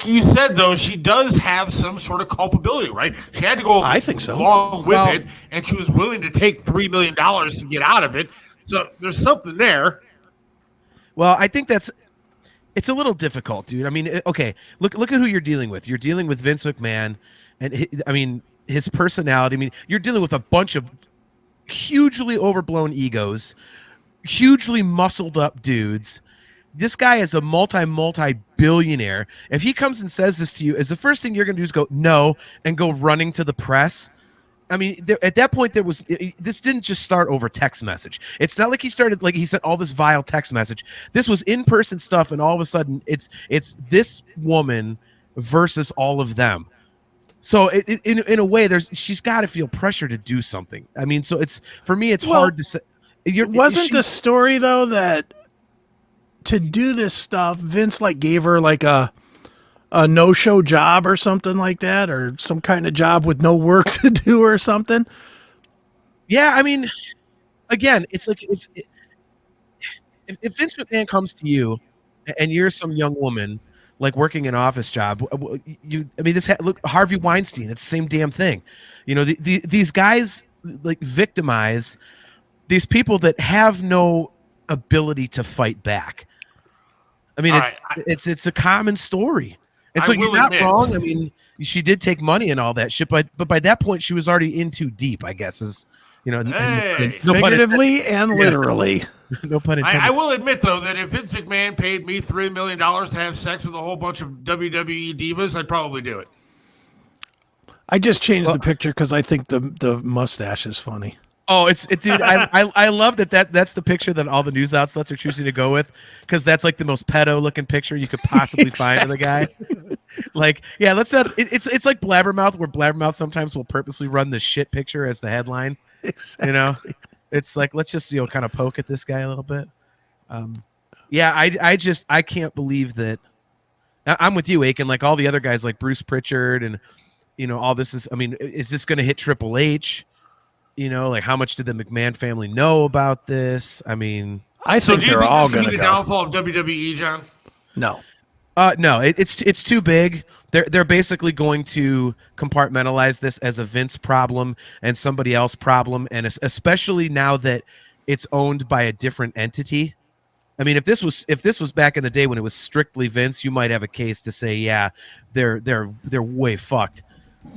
you said, though, she does have some sort of culpability, right? She had to go I think so. along with it, and she was willing to take $3 million to get out of it. So there's something there. Well, I think it's a little difficult, dude. I mean, okay, look at who you're dealing with. You're dealing with Vince McMahon, and his personality. I mean, you're dealing with a bunch of hugely overblown egos, hugely muscled up dudes. This guy is a multi-billionaire. If he comes and says this to you, is the first thing you're going to do is go no and go running to the press? I mean, at that point, this didn't just start over text message. It's not like he sent all this vile text message. This was in-person stuff, and all of a sudden, it's this woman versus all of them. So in a way, she's got to feel pressure to do something. I mean, so for me, it's hard to say. Wasn't the story though that to do this stuff, Vince gave her a a no-show job or something like that, or some kind of job with no work to do or something. Yeah, I mean, again, it's like if Vince McMahon comes to you and you're some young woman like working an office job, look, Harvey Weinstein, it's the same damn thing. You know, these guys like victimize these people that have no ability to fight back. I mean, it's a common story. And so you're not wrong. I mean, she did take money and all that shit, but by that point she was already in too deep, I guess, is, you know, figuratively and literally. No pun intended. I will admit, though, that if Vince McMahon paid me $3 million to have sex with a whole bunch of WWE divas, I'd probably do it. I just changed the picture because I think the mustache is funny. Oh, dude, I love that's the picture that all the news outlets are choosing to go with, because that's like the most pedo looking picture you could possibly find of the guy. Like, yeah, let's not. It's like Blabbermouth, where Blabbermouth sometimes will purposely run the shit picture as the headline. Exactly. You know, it's like, let's just, you know, kind of poke at this guy a little bit. Yeah, I can't believe that. I'm with you, Aiken. Like all the other guys, like Bruce Pritchard, and you know, all this is. I mean, is this going to hit Triple H? You know, like how much did the McMahon family know about this? I mean, I think they're all going to go. The downfall of WWE, John? No. No, it's too big. They're basically going to compartmentalize this as a Vince problem and somebody else problem, and especially now that it's owned by a different entity. I mean, if this was back in the day when it was strictly Vince, you might have a case to say, yeah, they're way fucked.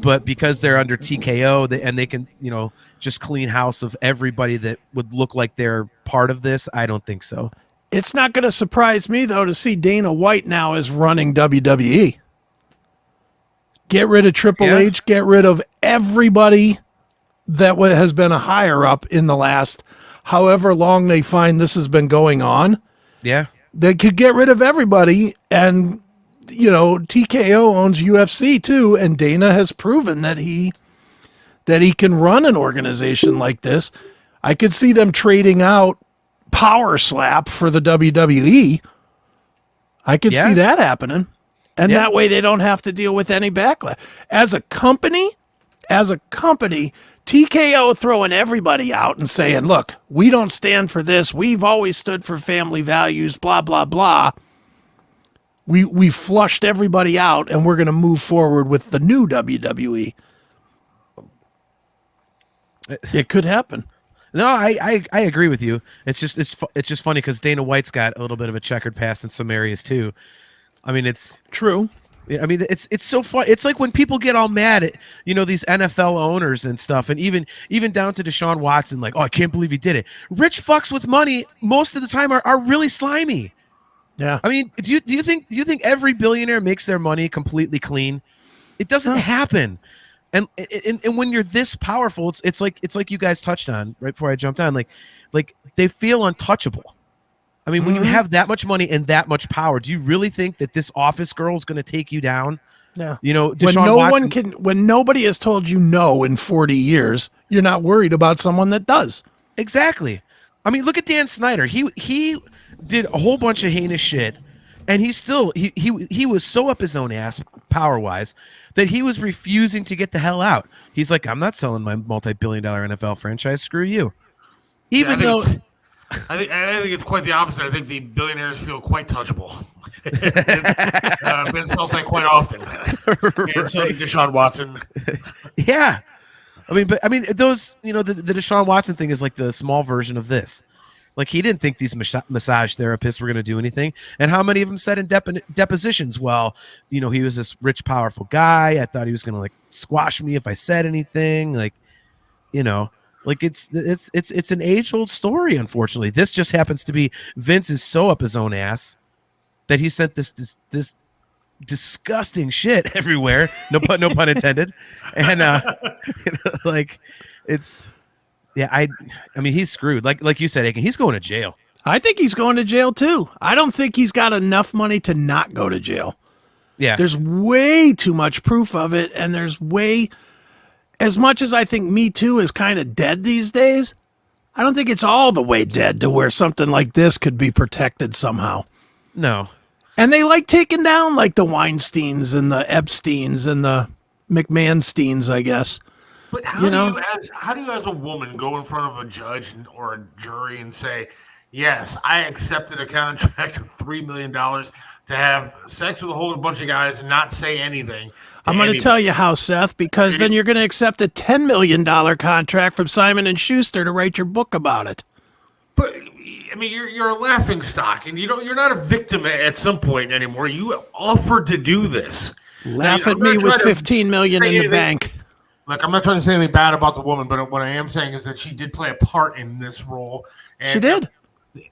But because they're under TKO, and they can, you know, just clean house of everybody that would look like they're part of this, I don't think so. It's not going to surprise me, though, to see Dana White now is running WWE. Get rid of Triple H. Get rid of everybody that has been a higher up in the last however long they find this has been going on. Yeah. They could get rid of everybody, and you know, TKO owns UFC too, and Dana has proven that he can run an organization like this. I could see them trading out Power Slap for the WWE. I could see that happening. And that way they don't have to deal with any backlash. As a company, TKO throwing everybody out and saying, look, we don't stand for this. We've always stood for family values, blah, blah, blah. We flushed everybody out, and we're going to move forward with the new WWE. It could happen. No, I agree with you. It's just funny because Dana White's got a little bit of a checkered past in some areas too. I mean, it's true. I mean, it's so fun. It's like when people get all mad at, you know, these NFL owners and stuff, and even down to Deshaun Watson, like, oh, I can't believe he did it. Rich fucks with money most of the time are really slimy. Yeah. I mean, do you think every billionaire makes their money completely clean? It doesn't happen. And when you're this powerful, it's like you guys touched on right before I jumped on, like they feel untouchable. I mean, when you have that much money and that much power, do you really think that this office girl is going to take you down? Yeah. You know, when nobody has told you no in 40 years, you're not worried about someone that does. Exactly. I mean, look at Dan Snyder. He did a whole bunch of heinous shit, and he was so up his own ass power-wise that he was refusing to get the hell out. He's like, I'm not selling my multi-billion-dollar NFL franchise. Screw you. I think it's quite the opposite. I think the billionaires feel quite touchable. Vince felt that quite often. And so did Deshaun Watson. Yeah. I mean, those, you know, the Deshaun Watson thing is like the small version of this. Like, he didn't think these massage therapists were going to do anything. And how many of them said in depositions, well, you know, he was this rich, powerful guy. I thought he was going to, like, squash me if I said anything. Like, you know, like it's an age-old story, unfortunately. This just happens to be Vince is so up his own ass that he sent this disgusting shit everywhere. No pun intended. And, you know, like, it's... Yeah, I mean, he's screwed. Like you said, Aiken, he's going to jail. I think he's going to jail, too. I don't think he's got enough money to not go to jail. Yeah. There's way too much proof of it, and there's as much as I think Me Too is kind of dead these days, I don't think it's all the way dead to where something like this could be protected somehow. No. And they like taking down like the Weinsteins and the Epsteins and the McMahonsteins, I guess. But how do you as a woman go in front of a judge or a jury and say, yes, I accepted a contract of $3 million to have sex with a whole bunch of guys and not say anything? I'm going to tell you how, Seth, because then you're going to accept a $10 million contract from Simon & Schuster to write your book about it. But I mean, you're a laughing stock, and you're not a victim at some point anymore. You offered to do this. Laugh at me with $15 million in the bank. Look, I'm not trying to say anything bad about the woman, but what I am saying is that she did play a part in this role. And she did.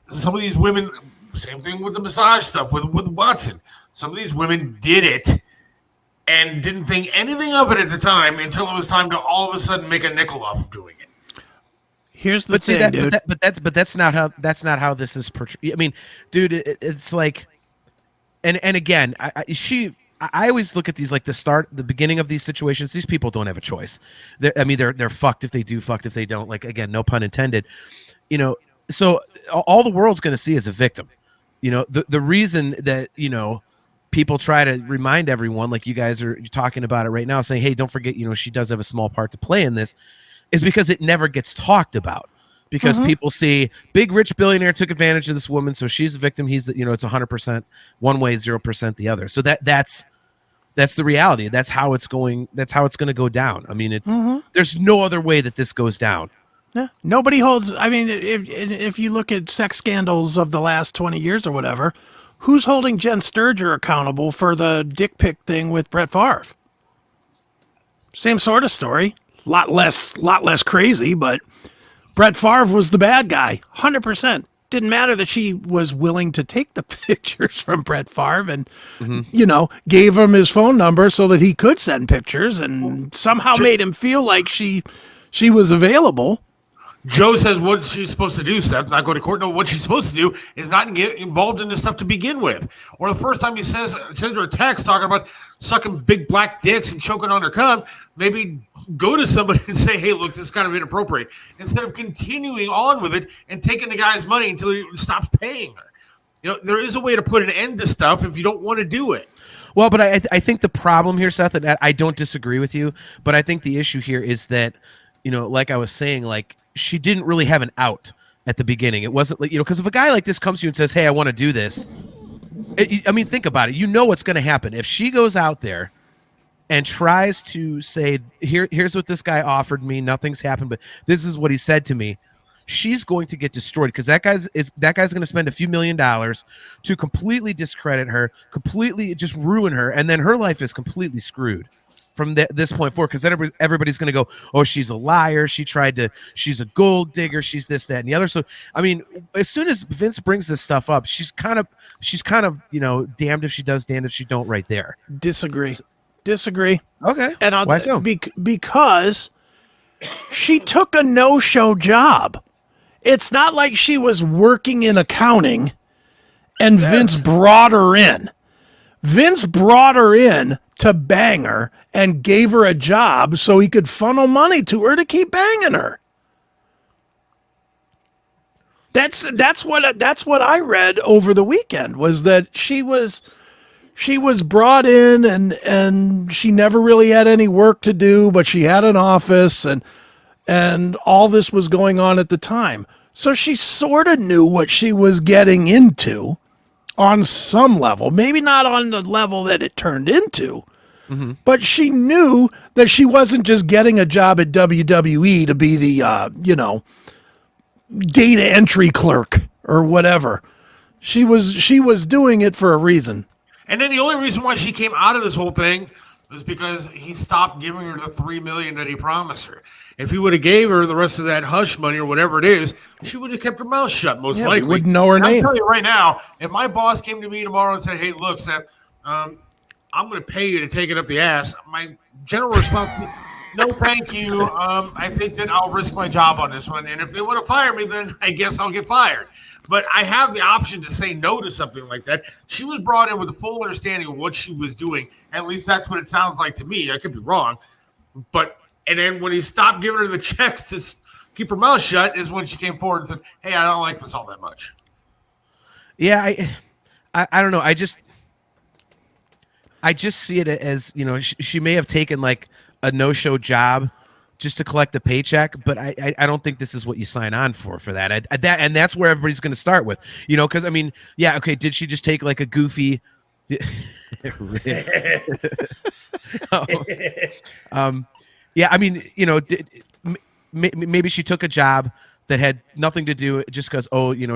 Some of these women, same thing with the massage stuff with Watson. Some of these women did it and didn't think anything of it at the time until it was time to all of a sudden make a nickel off of doing it. Here's the thing, dude. But that's not how this is portrayed. I mean, dude, it's like, and again, I always look at these like the beginning of these situations. These people don't have a choice. They're fucked if they do, fucked if they don't. Like, again, no pun intended. So all the world's going to see is a victim. The reason that people try to remind everyone, like you guys are talking about it right now, saying, "Hey, don't forget, she does have a small part to play in this," is because it never gets talked about. Because people see big rich billionaire took advantage of this woman, so she's a victim. He's it's 100% one way, 0% the other. So that's the reality. That's how it's going. That's how it's going to go down. I mean, there's no other way that this goes down. Yeah. Nobody holds. I mean, if you look at sex scandals of the last 20 years or whatever, who's holding Jen Sturger accountable for the dick pic thing with Brett Favre? Same sort of story. Lot less crazy, but Brett Favre was the bad guy, 100%. Didn't matter that she was willing to take the pictures from Brett Favre and, gave him his phone number so that he could send pictures and somehow made him feel like she was available. Joe says what she's supposed to do, Seth, not go to court. No, what she's supposed to do is not get involved in this stuff to begin with. Or the first time he sends her a text talking about sucking big black dicks and choking on her cum, maybe go to somebody and say, hey, look, this is kind of inappropriate. Instead of continuing on with it and taking the guy's money until he stops paying her. There is a way to put an end to stuff if you don't want to do it. Well, but I think the problem here, Seth, and I don't disagree with you, but I think the issue here is that, like I was saying, like, she didn't really have an out at the beginning. It wasn't like, because if a guy like this comes to you and says, hey, I want to do this, think about it. What's going to happen. If she goes out there and tries to say, here's what this guy offered me, nothing's happened, but this is what he said to me, she's going to get destroyed because that guy's going to spend a few $1 million to completely discredit her, completely just ruin her, and then her life is completely screwed from this point forward, because then everybody's going to go, oh, she's a liar, she's a gold digger, she's this, that, and the other. So I mean, as soon as Vince brings this stuff up, she's kind of damned if she does, damned if she don't, right there. Disagree. Okay. And why so? Because she took a no-show job. It's not like she was working in accounting and Vince brought her in. Vince brought her in to bang her and gave her a job so he could funnel money to her to keep banging her. That's what I read over the weekend, was that she was brought in and she never really had any work to do, but she had an office and all this was going on at the time. So she sort of knew what she was getting into on some level, maybe not on the level that it turned into, but she knew that she wasn't just getting a job at WWE to be the, data entry clerk or whatever. She was doing it for a reason. And then the only reason why she came out of this whole thing was because he stopped giving her the $3 million that he promised her. If he would have gave her the rest of that hush money or whatever it is, she would have kept her mouth shut, most likely. We wouldn't know her name. I'll tell you right now, if my boss came to me tomorrow and said, hey, look, Seth, I'm going to pay you to take it up the ass, my general response would be, no, thank you. I think that I'll risk my job on this one. And if they want to fire me, then I guess I'll get fired. But I have the option to say no to something like that. She was brought in with a full understanding of what she was doing. At least that's what it sounds like to me. I could be wrong. And then when he stopped giving her the checks to keep her mouth shut is when she came forward and said, hey, I don't like this all that much. Yeah, I don't know. I just see it as, she may have taken like a no-show job just to collect a paycheck, but I don't think this is what you sign on for that. And that's where everybody's going to start with, because I mean, yeah, okay, did she just take like a goofy? Yeah, I mean, maybe she took a job that had nothing to do just because,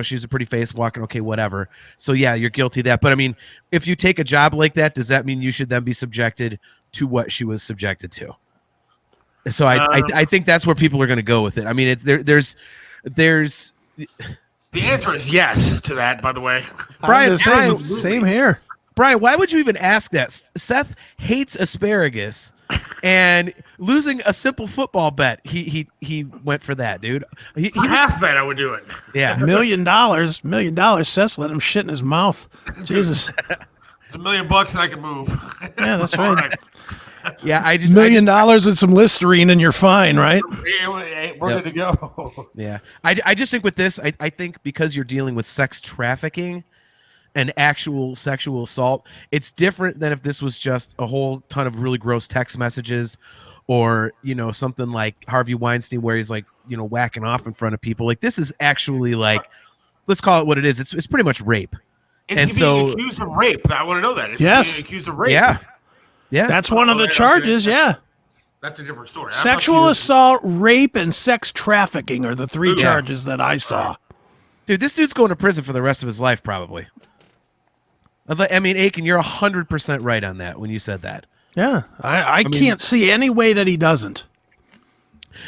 she's a pretty face walking. Okay, whatever. So yeah, you're guilty of that. But I mean, if you take a job like that, does that mean you should then be subjected to what she was subjected to? So I think that's where people are going to go with it. I mean, there's the answer is yes to that. By the way, Brian, same here. Brian, why would you even ask that? Seth hates asparagus, and losing a simple football bet, he went for that, dude. For half that, I would do it. Yeah, $1 million. Seth let him shit in his mouth. Jesus, it's $1 million and I can move. Yeah, that's right. Yeah, $1 million and some Listerine and you're fine, right? We're good to go. Yeah, I just think with this, I think because you're dealing with sex trafficking and actual sexual assault, it's different than if this was just a whole ton of really gross text messages or, something like Harvey Weinstein where he's like, whacking off in front of people. Like this is actually like, let's call it what it is. It's pretty much rape. Is he being accused of rape? I want to know that. Is he being accused of rape? Yeah. That's one of the charges. Yeah. That's a different story. Sexual assault, rape, and sex trafficking are the three charges that I saw. Dude, this dude's going to prison for the rest of his life, probably. I mean, Aiken, you're 100% right on that when you said that. Yeah, I can't see any way that he doesn't.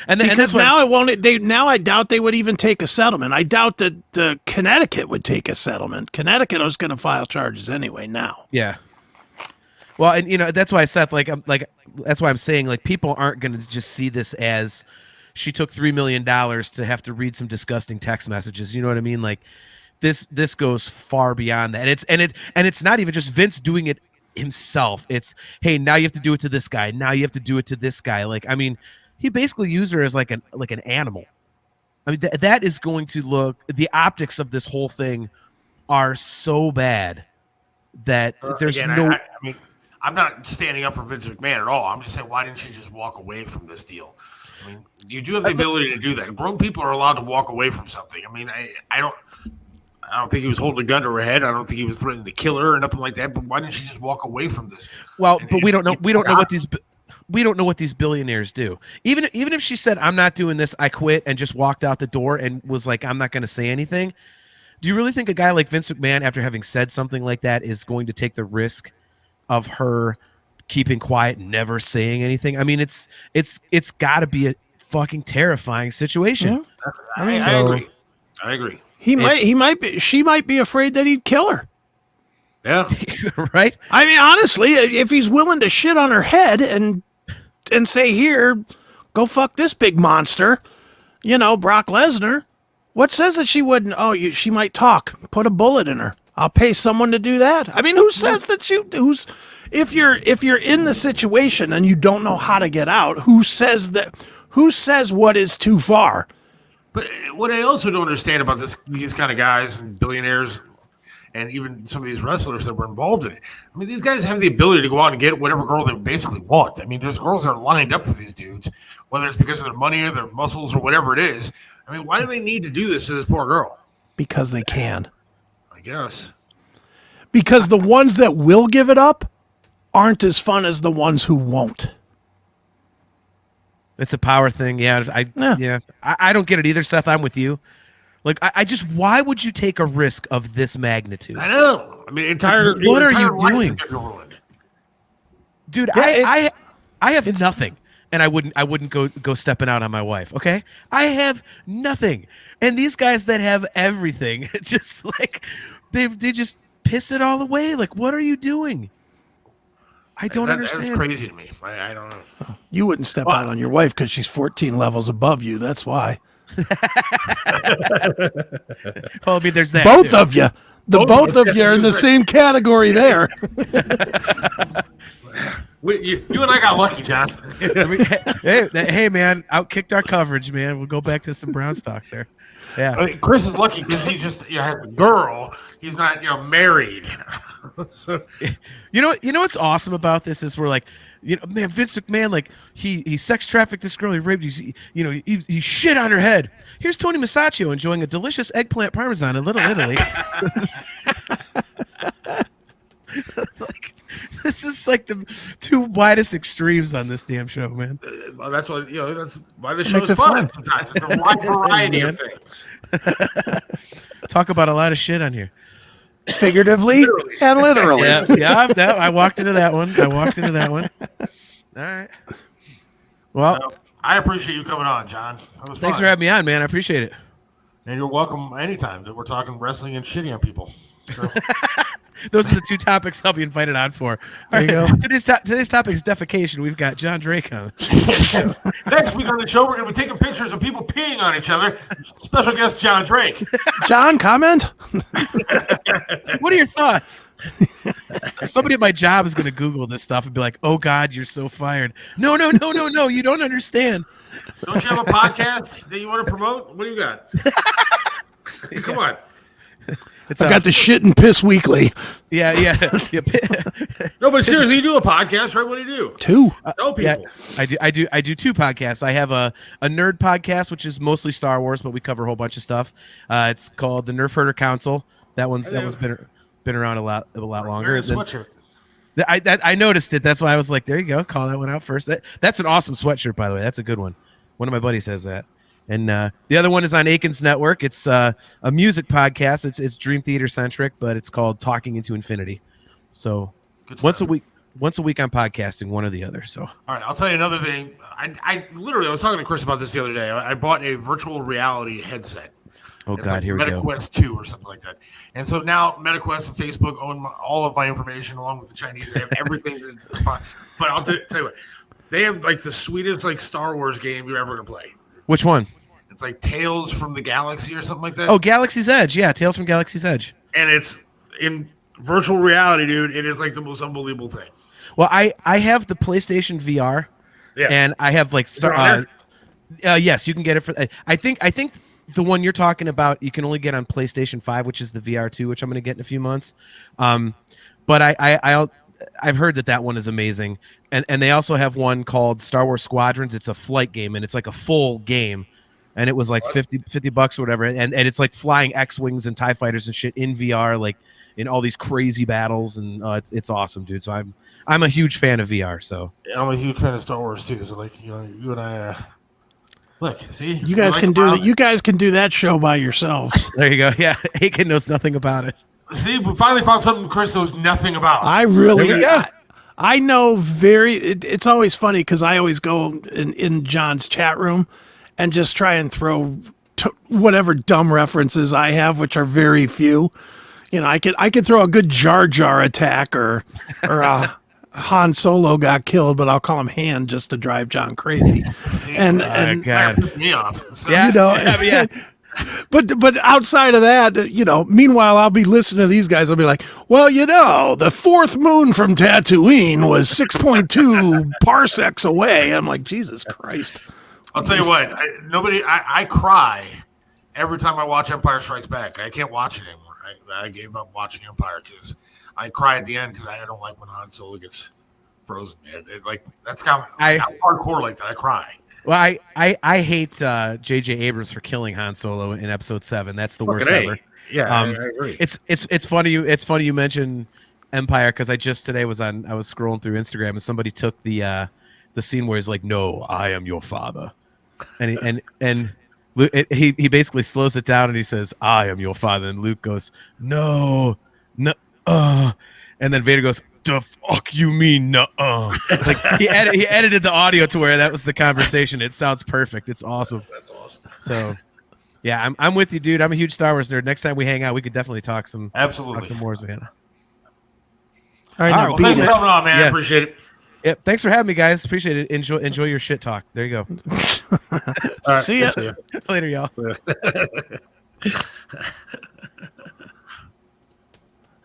Because now it won't. Now I doubt they would even take a settlement. I doubt that Connecticut would take a settlement. Connecticut is going to file charges anyway now. Yeah. Well, and that's why I said that's why I'm saying like people aren't going to just see this as she took $3 million to have to read some disgusting text messages. You know what I mean? Like this goes far beyond that. And it's not even just Vince doing it himself. It's, hey, now you have to do it to this guy. Now you have to do it to this guy. Like, I mean, he basically used her as like an animal. I mean, that is going to look, the optics of this whole thing are so bad that there's I mean, I'm not standing up for Vince McMahon at all. I'm just saying, why didn't she just walk away from this deal? I mean, you do have the ability to do that. Grown people are allowed to walk away from something. I mean, I don't think he was holding a gun to her head. I don't think he was threatening to kill her or nothing like that. But why didn't she just walk away from this? Well, but we don't know what these billionaires do. Even if she said, "I'm not doing this. I quit," and just walked out the door and was like, "I'm not going to say anything." Do you really think a guy like Vince McMahon, after having said something like that, is going to take the risk of her keeping quiet and never saying anything? I mean, it's got to be a fucking terrifying situation. Yeah. I agree. She might be afraid that he'd kill her. Yeah. Right? I mean, honestly, if he's willing to shit on her head and say, here, go fuck this big monster, Brock Lesnar, what says that she wouldn't? Oh, she might talk. Put a bullet in her. I'll pay someone to do that. I mean, who says that if you're in the situation and you don't know how to get out, who says what is too far? But what I also don't understand about these kind of guys and billionaires and even some of these wrestlers that were involved in it, I mean, these guys have the ability to go out and get whatever girl they basically want. I mean, there's girls that are lined up for these dudes, whether it's because of their money or their muscles or whatever it is. I mean, why do they need to do this to this poor girl? Because they can. I guess. Because the ones that will give it up aren't as fun as the ones who won't. It's a power thing. Yeah. I don't get it either, Seth. I'm with you. Like, I just, why would you take a risk of this magnitude? I know. I mean, what are you doing? Dude, I have nothing. And I wouldn't go stepping out on my wife. Okay. I have nothing. And these guys that have everything, just like, they just piss it all away. Like, what are you doing? I don't understand. That's crazy to me. I don't know. You wouldn't step out on your wife because she's 14 levels above you. That's why. Well, I mean, there's that. Both of you. Both of you are in the same category there. You and I got lucky, John. Hey, man, outkicked our coverage, man. We'll go back to some brown stock there. Yeah. I mean, Chris is lucky because he just has a girl. He's not married. So, You know what's awesome about this is we're like, man, Vince McMahon, like he sex trafficked this girl, he raped, he shit on her head. Here's Tony Masaccio enjoying a delicious eggplant parmesan in Little Italy. Like, this is like the two widest extremes on this damn show, man. well, that's why that's why the Makes show's it fun. fun. Sometimes it's a wide variety of things. Talk about a lot of shit on here. Figuratively and literally. Yeah, I walked into that one. All right. Well, I appreciate you coming on, John. That was thanks fun. for having me on, man. I appreciate it. And you're welcome anytime that we're talking wrestling and shitting on people. So, Those are the two topics I'll be invited on for. There you go. Today's topic is defecation. We've got Jon Drake on. next week on the show, we're going to be taking pictures of people peeing on each other. Special guest Jon Drake. John, comment? What are your thoughts? Somebody at my job is going to Google this stuff and be like, "Oh God, you're so fired." No, you don't understand. Don't you have a podcast that you want to promote? What do you got? Come on. I got the shit and piss weekly. Yeah. No, but seriously, you do a podcast, right? What do you do? 2. Tell people. Yeah, I do 2 podcasts. I have a nerd podcast, which is mostly Star Wars, but we cover a whole bunch of stuff. It's called the Nerf Herder Council. That one's been around a lot longer. Wearing a sweatshirt. I noticed it. That's why I was like, there you go. Call that one out first. That's an awesome sweatshirt, by the way. That's a good one. One of my buddies has that. And the other one is on Aiken's Network. It's a music podcast. It's Dream Theater centric, but it's called Talking into Infinity. So once a week I'm podcasting, one or the other. So all right, I'll tell you another thing. I was talking to Chris about this the other day. I bought a virtual reality headset. Oh It's God, like here we go. MetaQuest 2 or something like that. And so now MetaQuest and Facebook own all of my information along with the Chinese. They have everything. But I'll tell you what, they have like the sweetest like Star Wars game you're ever gonna play. Which one? It's like Tales from the Galaxy or something like that. Oh, Galaxy's Edge. Yeah, Tales from Galaxy's Edge. And it's in virtual reality, dude. It is like the most unbelievable thing. Well, I have the PlayStation VR, Yeah. and I have like yes, you can get it for. I think the one you're talking about you can only get on PlayStation 5, which is the VR2, which I'm going to get in a few months. But I've heard that one is amazing, and they also have one called Star Wars Squadrons. It's a flight game, and it's like a full game. And it was like $50 or whatever, and it's like flying X-wings and TIE fighters and shit in VR, like in all these crazy battles, and it's awesome, dude. So I'm a huge fan of VR. So Yeah, I'm a huge fan of Star Wars too. So like you and I, look, see, You guys can do that. You guys can do that show by yourselves. there you go. Yeah, Aiken knows nothing about it. See, we finally found something Chris knows nothing about. I really, There we go. I know it's always funny because I always go in John's chat room and just try and throw whatever dumb references I have, which are very few. I could throw a good Jar Jar attack or Han Solo got killed, but I'll call him Han just to drive John crazy. And God. Pissed me off. So, Yeah, yeah. But outside of that, meanwhile, I'll be listening to these guys. I'll be like, well, the fourth moon from Tatooine was 6.2 parsecs away. I'm like, Jesus Christ. I'll tell you what. I cry every time I watch Empire Strikes Back. I can't watch it anymore. I gave up watching Empire because I cry at the end because I don't like when Han Solo gets frozen. That's kind of I'm hardcore like that. I cry. Well, I hate J.J. Abrams for killing Han Solo in Episode 7. That's the worst ever. Yeah, I agree. It's funny you mentioned Empire because I just today was scrolling through Instagram and somebody took the scene where he's like, "No, I am your father," and he basically slows it down and he says, "I am your father," and Luke goes, "No, and then Vader goes, "The fuck you mean no?" Like he edited the audio to where that was the conversation. It sounds perfect. It's awesome. That's awesome. So, yeah, I'm with you, dude. I'm a huge Star Wars nerd. Next time we hang out, we could definitely talk some wars, man. All right, now Well, thanks for coming on, man. I appreciate it. Yep. Thanks for having me, guys. Appreciate it. Enjoy your shit talk. There you go. All right, See ya. Later, y'all.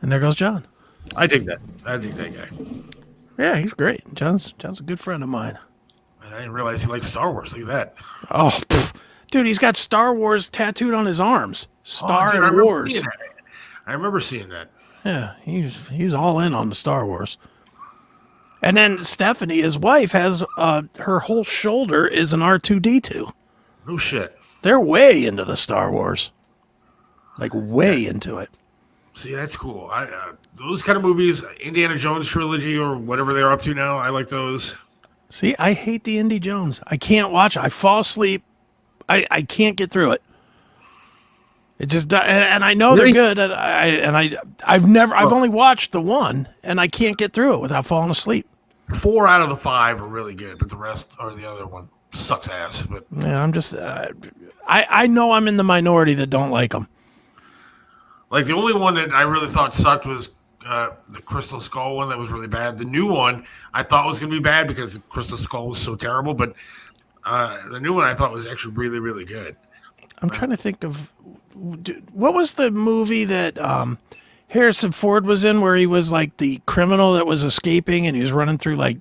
And there goes John. I dig that. I dig that guy. Yeah, he's great. John's a good friend of mine. And I didn't realize he liked Star Wars. Look at that. Oh, Dude, he's got Star Wars tattooed on his arms. Star Dude, I and remember Wars. seeing that. I remember seeing that. Yeah, he's all in on the Star Wars. And then Stephanie, his wife, has her whole shoulder is an R2-D2. No shit. They're way into the Star Wars. Like way into it. See, that's cool. Those kind of movies, Indiana Jones trilogy or whatever they're up to now, I like those. See, I hate the Indy Jones. I can't watch it. I fall asleep. I can't get through it. It just and I know Really? they're good. I've only watched the one, and I can't get through it without falling asleep. 4 out of the 5 are really good, but the rest or the other one sucks ass. But Yeah, I'm just I know I'm in the minority that don't like them. like the only one that I really thought sucked was the Crystal Skull one that was really bad. The new one I thought was going to be bad because the Crystal Skull was so terrible, but the new one I thought was actually really, really good. I'm trying to think of what was the movie that Harrison Ford was in where he was like the criminal that was escaping and he was running through like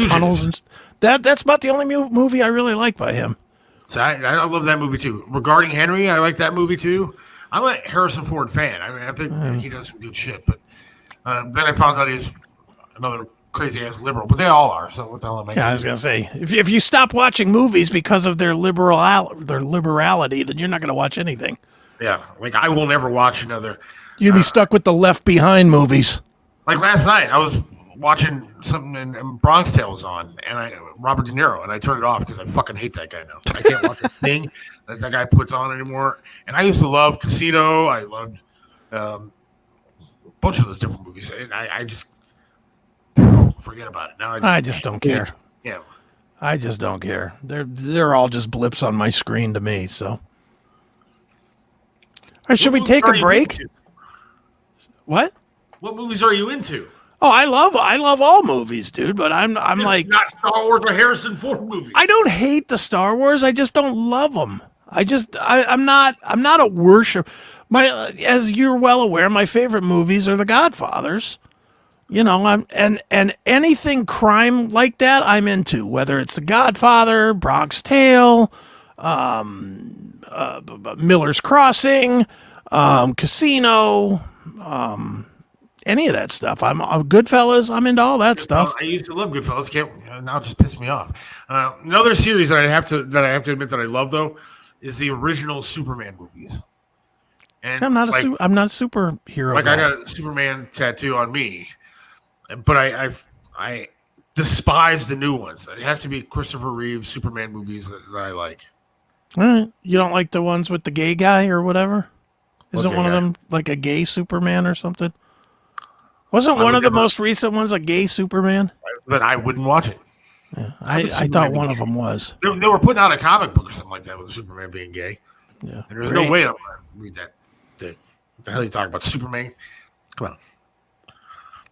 tunnels and that's about the only movie I really like by him. So I love that movie too. Regarding Henry, I like that movie too. I'm a Harrison Ford fan. I mean, I think he does some good shit. But then I found out he's another crazy ass liberal. But they all are. So what the hell am I? Yeah, I was gonna say if you stop watching movies because of their liberality, then you're not gonna watch anything. Yeah, like I will never watch another. You'd be stuck with the Left Behind movies. Like last night, I was watching something and Bronx Tale was on, and Robert De Niro, and I turned it off because I fucking hate that guy now. I can't watch a thing that guy puts on anymore. And I used to love Casino. I loved a bunch of those different movies, and I just forget about it now. I just don't care. Yeah, I just don't care. They're all just blips on my screen to me. So, all right, should we take a break? What? What movies are you into? Oh, I love all movies, dude. But I'm like not Star Wars or Harrison Ford movies. I don't hate the Star Wars. I just don't love them. I'm not a worship. As you're well aware, my favorite movies are The Godfathers. You know, and anything crime like that, I'm into. Whether it's The Godfather, Bronx Tale, Miller's Crossing, Casino, any of that stuff. I'm Goodfellas. I'm into all that stuff. I used to love Goodfellas. Now it just pisses me off. Another series that I have to admit that I love though is the original Superman movies. And I'm not a superhero. Like guy. I got a Superman tattoo on me, but I despise the new ones. It has to be Christopher Reeve Superman movies that I like. All right. You don't like the ones with the gay guy or whatever? Isn't Okay, one of them like a gay Superman or something? Wasn't one of the most recent ones a gay Superman? That I wouldn't watch it. Yeah, I thought one of them was. They were putting out a comic book or something like that with Superman being gay. Yeah. And there's no way I'm going to read that thing. What the hell are you talking about? Superman? Come on.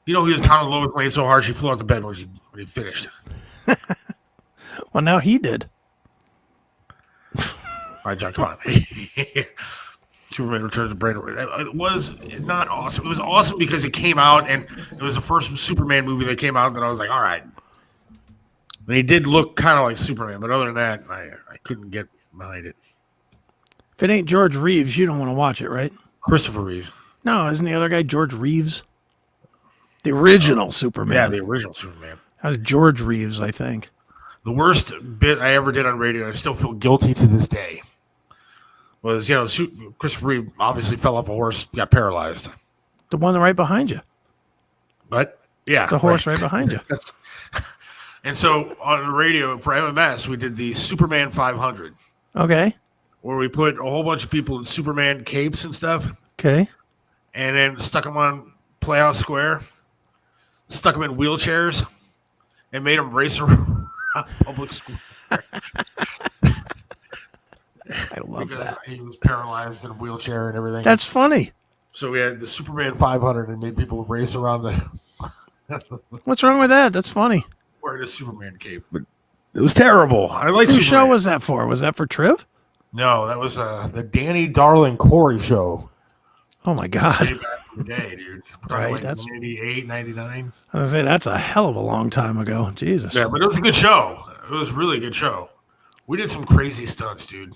You know he was pounding Lois Lane so hard she flew out the bed when he finished. Well, now he did. All right, John, come on. Superman Returns to Brandon. It was not awesome. It was awesome because it came out, and it was the first Superman movie that came out that I was like, all right. And he did look kind of like Superman, but other than that, I couldn't get behind it. If it ain't George Reeves, you don't want to watch it, right? Christopher Reeve. No, isn't the other guy George Reeves? The original Superman. Yeah, the original Superman. That was George Reeves, I think. The worst bit I ever did on radio, and I still feel guilty to this day, was, Christopher Reeve obviously fell off a horse, got paralyzed. The one right behind you. But, yeah. The horse right behind you. And so on the radio for MMS, we did the Superman 500. Okay. Where we put a whole bunch of people in Superman capes and stuff. Okay. And then stuck them on Playhouse Square. Stuck them in wheelchairs. And made them race around public school. I love that. He was paralyzed in a wheelchair and everything. That's funny. So we had the Superman 500 and made people race around What's wrong with that? That's funny. wearing a Superman cape. But it was terrible. I like Whose Superman. show was that for? Was that for Triv? No, that was the Danny Darling Corey show. Oh, my God. Way back in the day, dude. Right, Like that's 98, 99. I was gonna say that's a hell of a long time ago. Jesus. Yeah, but it was a good show. It was a really good show. We did some crazy stunts, dude.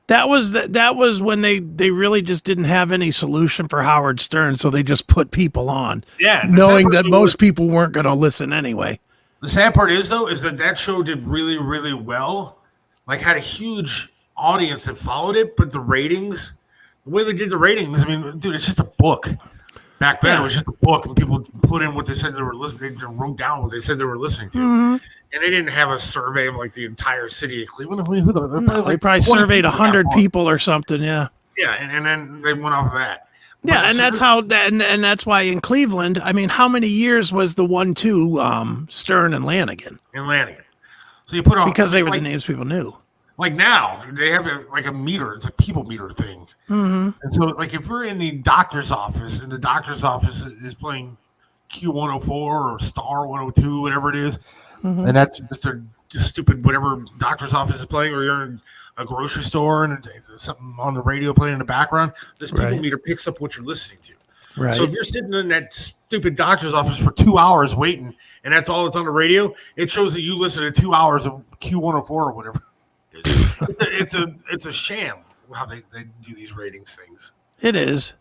That was when they really just didn't have any solution for Howard Stern, so they just put people on. Yeah, knowing that most people weren't going to listen anyway. The sad part is that show did really, really well. Like, had a huge audience that followed it, but the ratings, the way they did the ratings, I mean, dude, it's just a book. Back then, it was just a book, and people put in what they said they were listening. They wrote down what they said they were listening to, and they didn't have a survey of like the entire city of Cleveland. I mean, they probably surveyed 100 people or something. Yeah. Yeah, and then they went off of that. Yeah, and that's how, and that's why in Cleveland, I mean, how many years was the 1-2 Stern and Lanigan? So you put on because they were the names people knew. Like now, they have a meter. It's a people meter thing. Mm-hmm. And so, like, if we're in the doctor's office, and the doctor's office is playing Q104 or Star 102, whatever it is, and that's just a stupid whatever doctor's office is playing, or you're in a grocery store and something on the radio playing in the background, this people meter picks up what you're listening to. Right. So if you're sitting in that stupid doctor's office for 2 hours waiting, and that's all that's on the radio, it shows that you listen to 2 hours of Q104 or whatever. It's a sham how they do these ratings things. It is.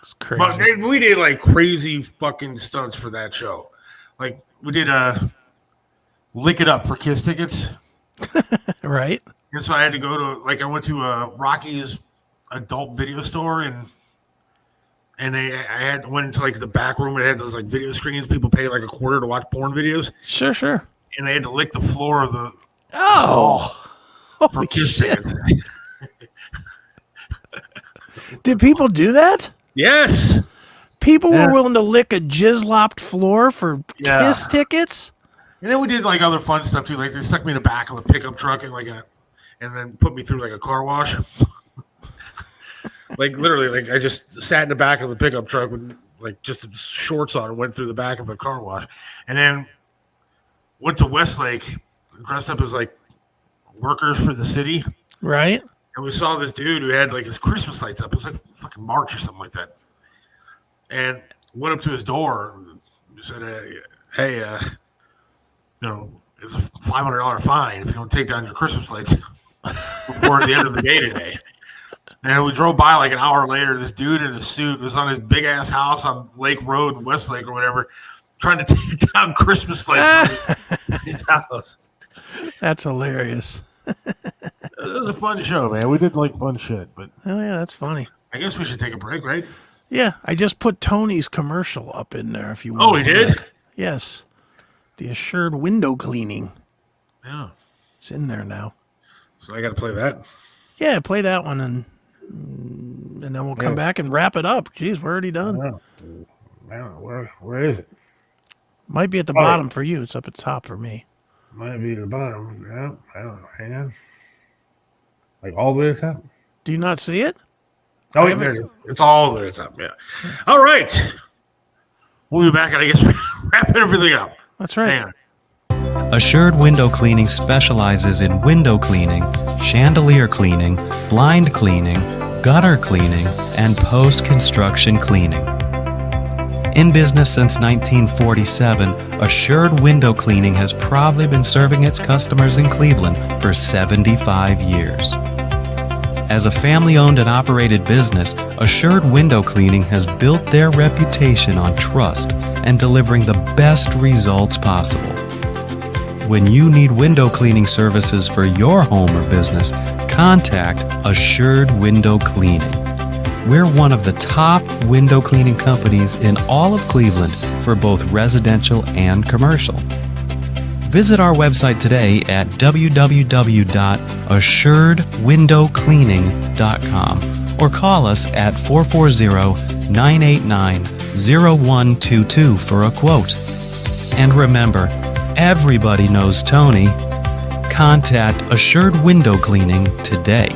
It's crazy. But we did like crazy fucking stunts for that show. Like we did Lick It Up for Kiss tickets. Right. And so I had to go to I went to Rocky's adult video store and I went into like the back room and it had those like video screens. People pay like $0.25 to watch porn videos. Sure. And they had to lick the floor of the for Kiss tickets. Did people do that? Yes. People were willing to lick a jizz-lopped floor for Kiss tickets? And then we did like other fun stuff too. Like they stuck me in the back of a pickup truck and and then put me through like a car wash. Like literally, like I just sat in the back of the pickup truck with like just shorts on and went through the back of a car wash. And then went to Westlake, dressed up as like workers for the city. Right. And we saw this dude who had like his Christmas lights up. It was like fucking March or something like that. And went up to his door and said, hey, it's a $500 fine if you don't take down your Christmas lights before the end of the day today. And we drove by like an hour later. This dude in a suit was on his big ass house on Lake Road in Westlake or whatever, trying to take down Christmas lights from his house. That's hilarious. It was a fun show, man. We did like fun shit, but oh yeah, that's funny. I guess we should take a break, right? Yeah, I just put Tony's commercial up in there. If you want. Oh, he did? Yes, the Assured window cleaning. Yeah, it's in there now. So I got to play that. Yeah, play that one, and then we'll come back and wrap it up. Jeez, we're already done. I don't know. Where is it? Might be at the bottom for you. It's up at the top for me. Might be at the bottom. Yeah, I don't know. Hang on. Like all the way to the top? Do you not see it? Oh, there it is. It's all the way to the top, yeah. All right. We'll be back and I guess wrapping everything up. That's right. Hang on. Assured Window Cleaning specializes in window cleaning, chandelier cleaning, blind cleaning, gutter cleaning, and post-construction cleaning. In business since 1947, Assured Window Cleaning has proudly been serving its customers in Cleveland for 75 years. As a family-owned and operated business, Assured Window Cleaning has built their reputation on trust and delivering the best results possible. When you need window cleaning services for your home or business, contact Assured Window Cleaning. We're one of the top window cleaning companies in all of Cleveland for both residential and commercial. Visit our website today at www.assuredwindowcleaning.com or call us at 440-989-0122 for a quote. And remember, everybody knows Tony. Contact Assured Window Cleaning today.